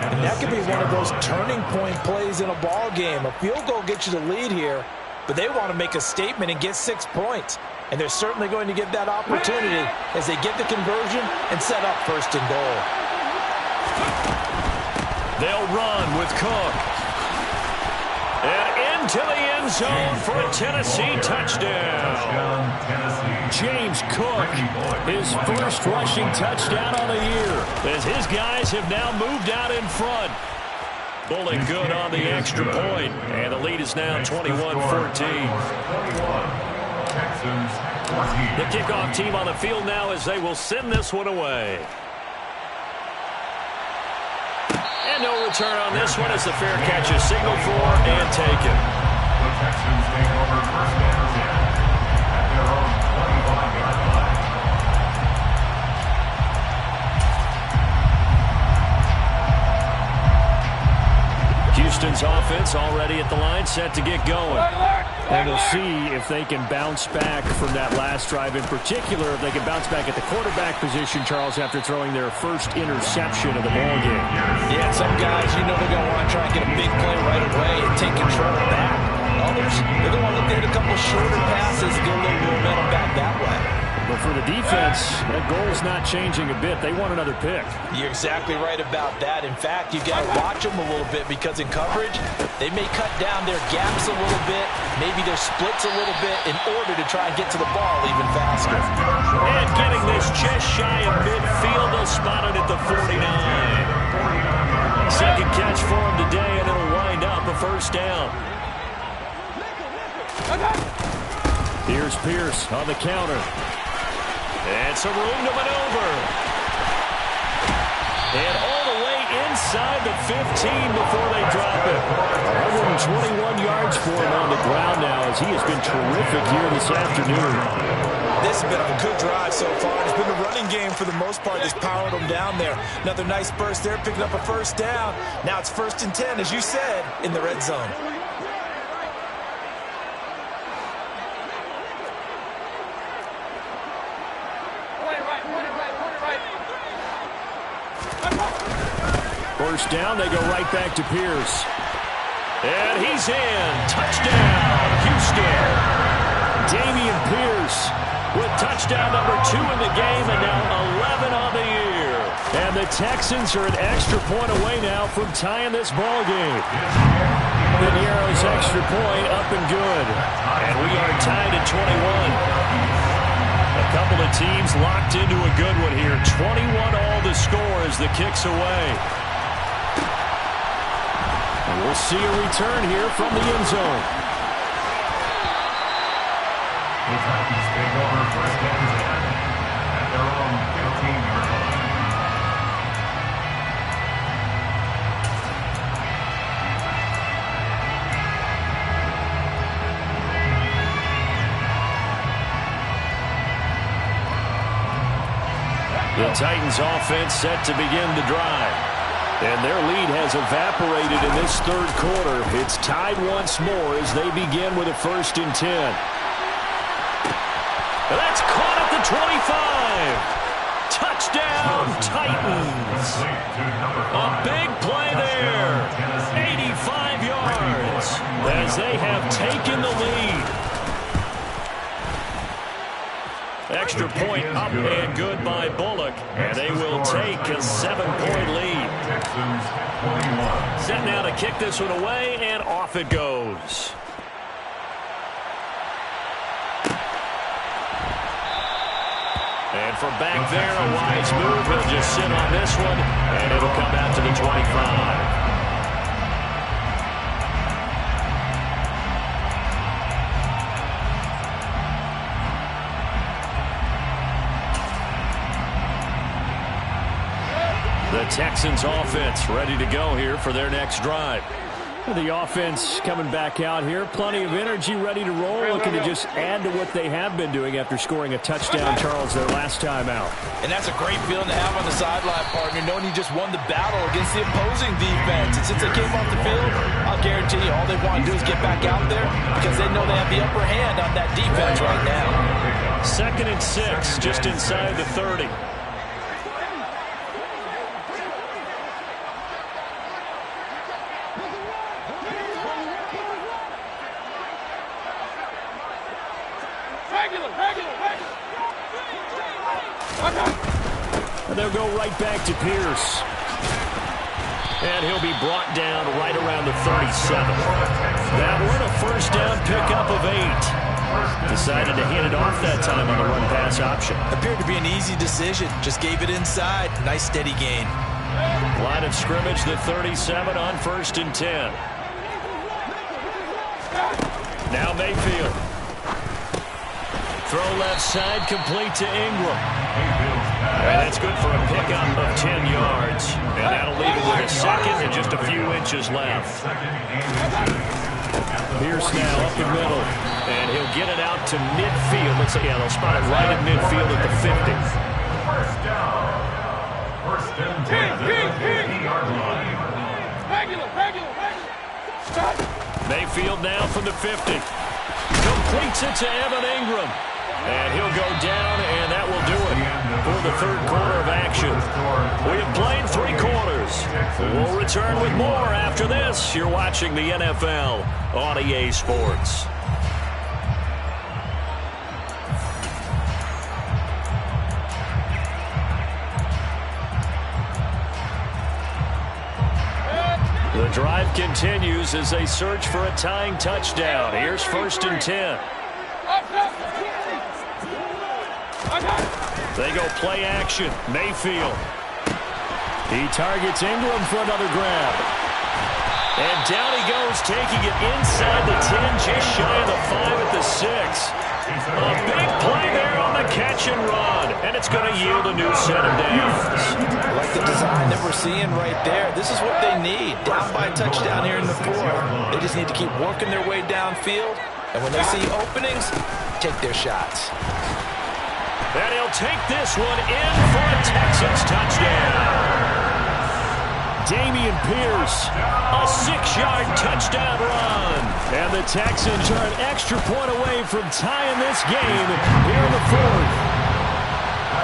And that could be one of those turning point plays in a ball game. A field goal gets you the lead here, but they want to make a statement and get 6 points. And they're certainly going to get that opportunity as they get the conversion and set up first and goal. They'll run with Cook. And into the end zone for a Tennessee touchdown. James Cook, his first rushing touchdown on the year, as his guys have now moved out in front. Bowling good on the extra point, and the lead is now 21-14. The kickoff team on the field now as they will send this one away. And no return on this one as the fair catch is signaled for and taken. The Texans take over first down 10 at their own 25-yard line. Houston's offense already at the line, set to get going. And we'll see if they can bounce back from that last drive. In particular, if they can bounce back at the quarterback position, Charles, after throwing their first interception of the ballgame. Yeah, some guys, you know they're going to want to try and get a big play right away and take control back. Others, they're going to want to look at a couple shorter passes and get a little momentum back that way. But for the defense, that goal's not changing a bit. They want another pick. You're exactly right about that. In fact, you got to watch them a little bit because in coverage, they may cut down their gaps a little bit, maybe their splits a little bit in order to try and get to the ball even faster. And getting this just shy of midfield, they'll spot it at the 49. Second catch for him today, and it'll wind up a first down. Here's Pierce on the counter. And some room to maneuver. And all the way inside inside the 15 before they drop it. 121 yards for him on the ground now as he has been terrific here this afternoon. This has been a good drive so far. It's been the running game for the most part that's powered them down there. Another nice burst there, picking up a first down. Now it's 1st and 10, as you said, in the red zone. First down, they go right back to Pierce. And he's in. Touchdown, Houston. Damian Pierce with touchdown number 2 in the game and now 11 on the year. And the Texans are an extra point away now from tying this ball game. Piniero's extra point up and good. And we are tied at 21. A couple of teams locked into a good one here. 21 all the score as the kick's away. And we'll see a return here from the end zone. The Titans take over 1st and 10 at their own 15-yard line. The Titans offense set to begin the drive. And their lead has evaporated in this 3rd quarter. It's tied once more as they begin with a 1st and 10. That's caught at the 25. Touchdown, Titans. A big play there. 85 yards as they have taken the lead. Extra point up and good by Bullock, and they will take a 7-point lead. Set now to kick this one away, and off it goes. And from back there, a wise move. He'll just sit on this one, and it'll come out to the 25. The Texans offense ready to go here for their next drive. The offense coming back out here. Plenty of energy, ready to roll, looking to just add to what they have been doing after scoring a touchdown, Charles, their last time out. And that's a great feeling to have on the sideline, partner, knowing you just won the battle against the opposing defense. And since they came off the field, I'll guarantee you all they want to do is get back out there because they know they have the upper hand on that defense right now. 2nd and 6, just inside the 30. And they'll go right back to Pierce. And he'll be brought down right around the 37. That one, a 1st down pickup of 8. Decided to hand it off that time on the run-pass option. Appeared to be an easy decision. Just gave it inside. Nice steady gain. Line of scrimmage, the 37 on 1st and 10. Now Mayfield. Throw left side, complete to Ingram. And that's good for a pickup of 10 yards. And that'll leave it with a 2nd and just a few inches left. Pierce now up the middle. And he'll get it out to midfield. Looks like, yeah, they'll spot it right at midfield at the 50. 1st down. 1st and 10 at the 50-yard line. Mayfield now from the 50. Completes it to Evan Ingram. And he'll go down, and that will do it for the 3rd quarter of action. We have played 3 quarters. We'll return with more after this. You're watching the NFL on EA Sports. The drive continues as they search for a tying touchdown. Here's 1st and 10. They go play action. Mayfield. He targets Ingram for another grab. And down he goes, taking it inside the 10, just shy of the 5 at the 6. A big play there on the catch and run. And it's going to yield a new set of downs. I like the design that we're seeing right there. This is what they need. Down by a touchdown here in the fourth. They just need to keep working their way downfield. And when they see openings, take their shots. And he'll take this one in for a Texans touchdown. Damian Pierce, a 6-yard touchdown run. And the Texans are an extra point away from tying this game here in the fourth.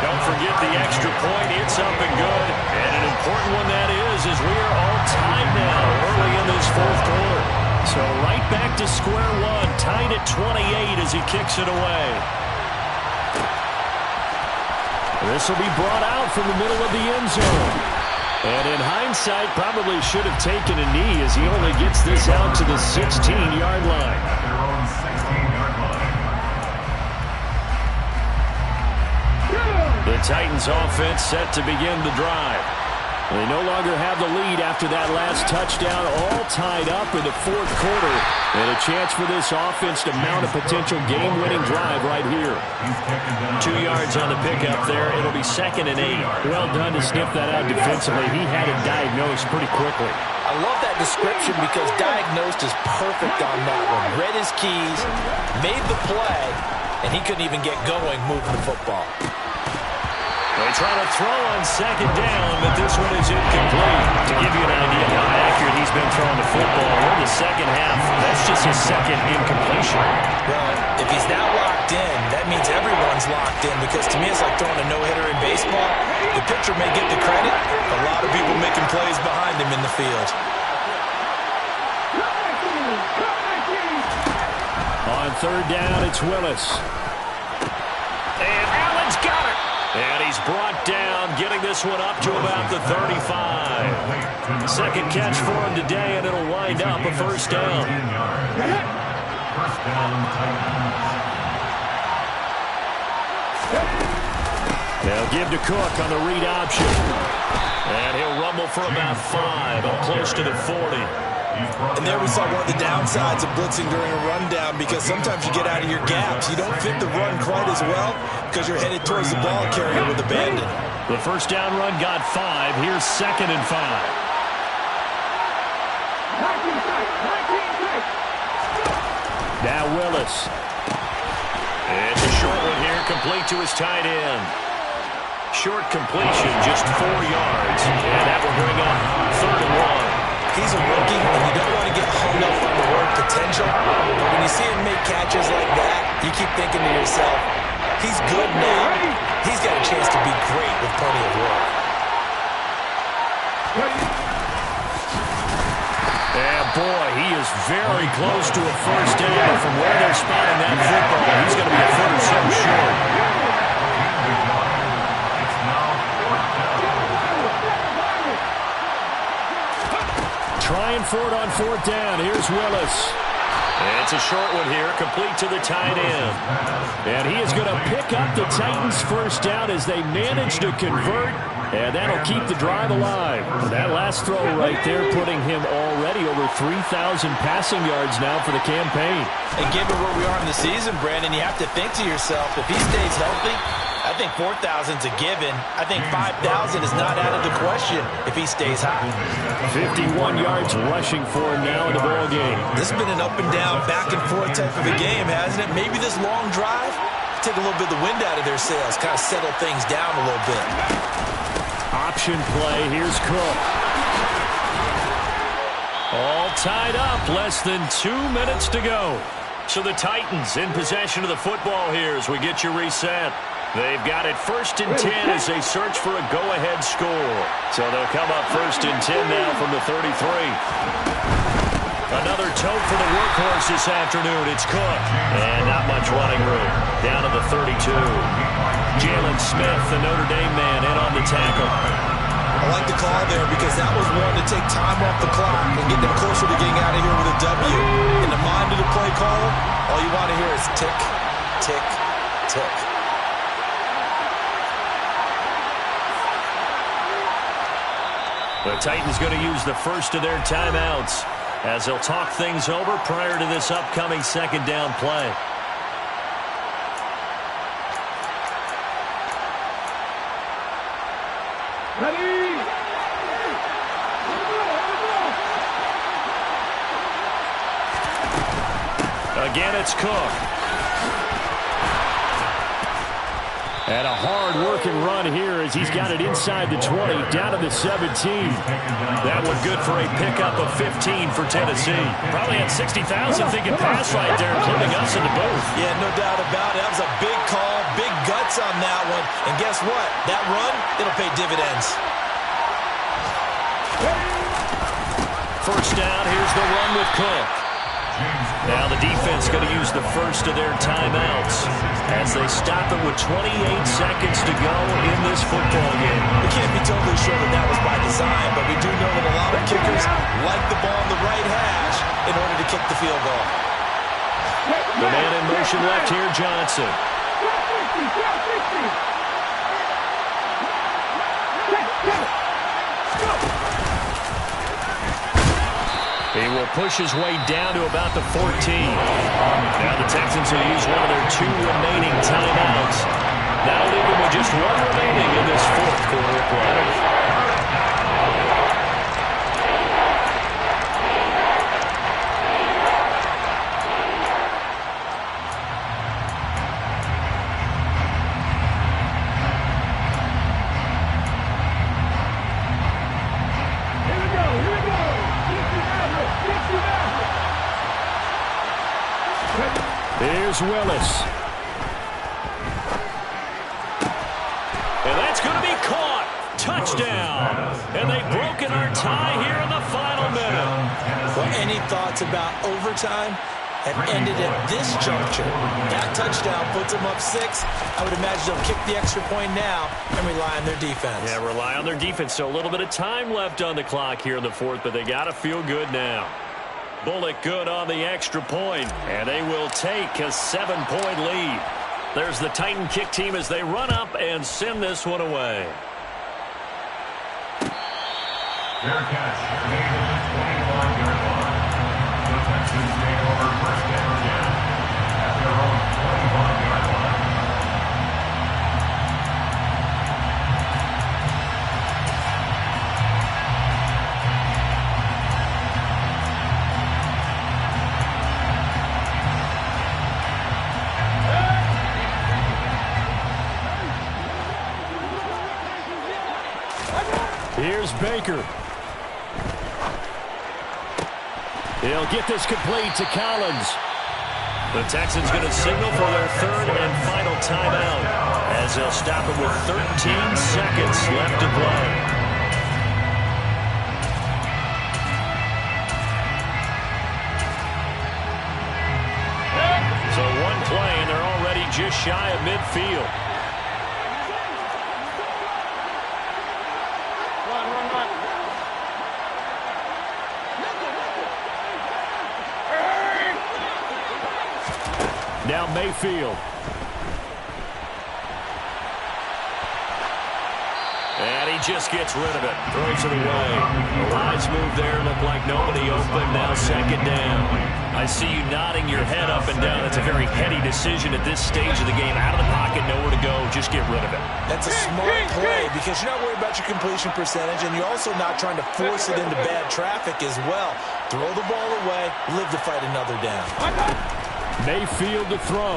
Don't forget the extra point. It's up and good. And an important one that is we are all tied now early in this fourth quarter. So right back to square one, tied at 28 as he kicks it away. This will be brought out from the middle of the end zone. And in hindsight, probably should have taken a knee as he only gets this out to the 16-yard line. The Titans offense set to begin the drive. They no longer have the lead after that last touchdown, all tied up in the fourth quarter. And a chance for this offense to mount a potential game-winning drive right here. 2 yards on the pickup there. It'll be 2nd and 8. Well done to sniff that out defensively. He had it diagnosed pretty quickly. I love that description because diagnosed is perfect on that one. Read his keys, made the play, and he couldn't even get going moving the football. They try to throw on 2nd down, but this one is incomplete. To give you an idea of how accurate he's been throwing the football, in the second half, that's just his 2nd incompletion. Well, if he's now locked in, that means everyone's locked in because to me it's like throwing a no-hitter in baseball. The pitcher may get the credit, a lot of people making plays behind him in the field. On 3rd down, it's Willis. And Allen's got it. And he's brought down, getting this one up to about the 35. Second catch for him today, and it'll wind up a 1st down. They'll give to Cook on the read option. And he'll rumble for about 5, up close to the 40. And there we saw one of the downsides of blitzing during a rundown because sometimes you get out of your gaps. You don't fit the run quite as well because you're headed towards the ball carrier with abandon. The 1st down run got 5. Here's 2nd and 5. Now Willis. It's a short one here, complete to his tight end. Short completion, just 4 yards. And that will bring up 3rd and 1. He's a rookie, and you don't want to get hung up on the word potential. But when you see him make catches like that, you keep thinking to yourself, he's good now. He's got a chance to be great with plenty of work. And boy, he is very close to a 1st down. From where they're spotting that football, he's going to be a foot or so short. Trying for it on 4th down. Here's Willis. And it's a short one here, complete to the tight end. And he is going to pick up the Titans' 1st down as they manage to convert. And that'll keep the drive alive. That last throw right there putting him already over 3,000 passing yards now for the campaign. And given where we are in the season, Brandon, you have to think to yourself, if he stays healthy, I think 4,000's a given. I think 5,000 is not out of the question if he stays hot. 51 yards rushing for him now in the ball game. This has been an up and down, back and forth type of a game, hasn't it? Maybe this long drive take a little bit of the wind out of their sails, kind of settle things down a little bit. Option play. Here's Cook. All tied up. Less than 2 minutes to go. So the Titans in possession of the football here as we get you reset. They've got it 1st and 10 as they search for a go-ahead score. So they'll come up 1st and 10 now from the 33. Another tote for the workhorse this afternoon. It's Cook. And not much running room. Down to the 32. Jalen Smith, the Notre Dame man, in on the tackle. I like the call there because that was one to take time off the clock and get them closer to getting out of here with a W. In the mind of the play caller, all you want to hear is tick, tick, tick. The Titans going to use the first of their timeouts as they'll talk things over prior to this upcoming 2nd down play. Again, it's Cook. And a hard-working run here as he's got it inside the 20, down to the 17. That one good for a pickup of 15 for Tennessee. Probably had 60,000 thinking pass right there, including us in the booth. Yeah, no doubt about it. That was a big call, big guts on that one. And guess what? That run, it'll pay dividends. First down, here's the run with Cook. Now the defense going to use the first of their timeouts as they stop it with 28 seconds to go in this football game. We can't be totally sure that that was by design, but we do know that a lot of kickers like the ball on the right hash in order to kick the field goal. The man in motion left here, Johnson. He will push his way down to about the 14. Now the Texans will use one of their 2 remaining timeouts. Now leaving with just 1 remaining in this fourth quarter of play. Here's Willis. And that's going to be caught. Touchdown. And they've broken our tie here in the final minute. Well, any thoughts about overtime have ended at this juncture? That touchdown puts them up 6. I would imagine they'll kick the extra point now and rely on their defense. Yeah, rely on their defense. So a little bit of time left on the clock here in the fourth, but they got to feel good now. Bullock good on the extra point, and they will take a 7-point lead. There's the Titan kick team as they run up and send this one away. Fair catch made at the 21-yard line. The Texans take over first down again at their own 21-yard line. Here's Baker. He'll get this complete to Collins. The Texans going to signal for their 3rd and final timeout as they'll stop it with 13 seconds left to play. So one play and they're already just shy of midfield. Now Mayfield. And he just gets rid of it. Throws it away. A wise move there. Looked like nobody open. Now 2nd down. I see you nodding your head up and down. That's a very heady decision at this stage of the game. Out of the pocket, nowhere to go. Just get rid of it. That's a smart play because you're not worried about your completion percentage, and you're also not trying to force it into bad traffic as well. Throw the ball away. Live to fight another down. Mayfield to throw.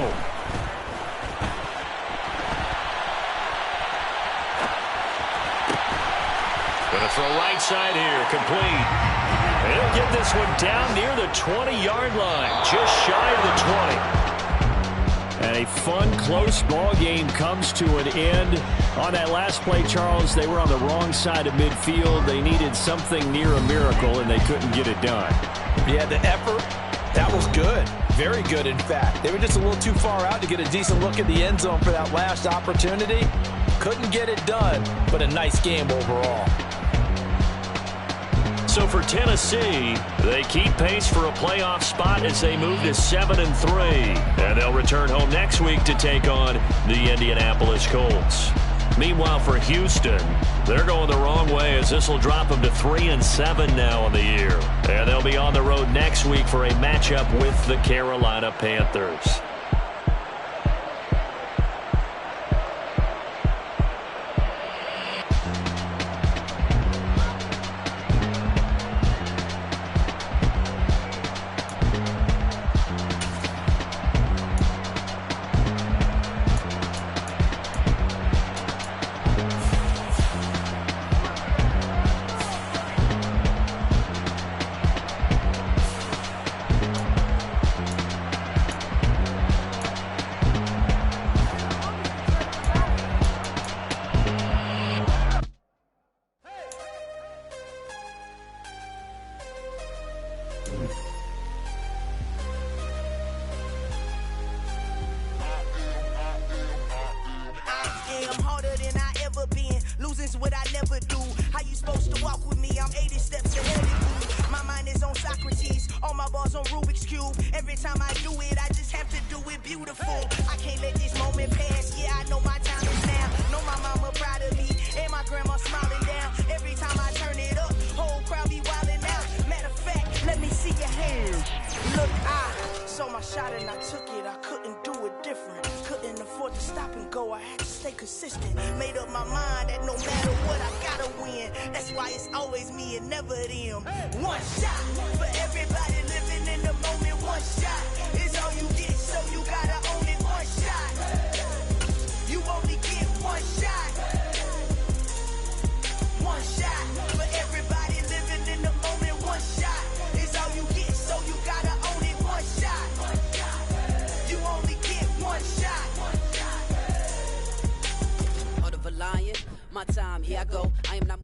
Gonna throw right side here, complete. He'll get this one down near the 20-yard line, just shy of the 20. And a fun, close ball game comes to an end. On that last play, Charles, they were on the wrong side of midfield. They needed something near a miracle, and they couldn't get it done. Yeah, the effort, that was good. Very good, in fact. They were just a little too far out to get a decent look at the end zone for that last opportunity. Couldn't get it done, but a nice game overall. So for Tennessee, they keep pace for a playoff spot as they move to 7-3. And they'll return home next week to take on the Indianapolis Colts. Meanwhile, for Houston, they're going the wrong way as this will drop them to 3-7 now on the year. And they'll be on the road next week for a matchup with the Carolina Panthers. ever do. How you supposed to walk with me? I'm 80 steps ahead of you. My mind is on Socrates, all my bars on Rubik's Cube. Every time I do it, I just have to do it beautiful. I can't let this moment pass, yeah, I know my time is now. Know my mama proud of me, and my grandma smiling down. Every time I turn it up, whole crowd be wildin' out. Matter of fact, let me see your hands. Look, I saw my shot and I took it, I couldn't do it different. Couldn't afford to stop and go, I had to stay consistent. Made up my mind that no matter what, I gotta win. That's why it's always me and never them. One shot for everybody living in the moment. One shot is all you get, so you gotta own it. One shot, you only get one shot. One shot for everybody living in the moment. One shot is all you get, so you gotta own it. One shot, you only get one shot. Heart of a lion, my time, here I go. I am not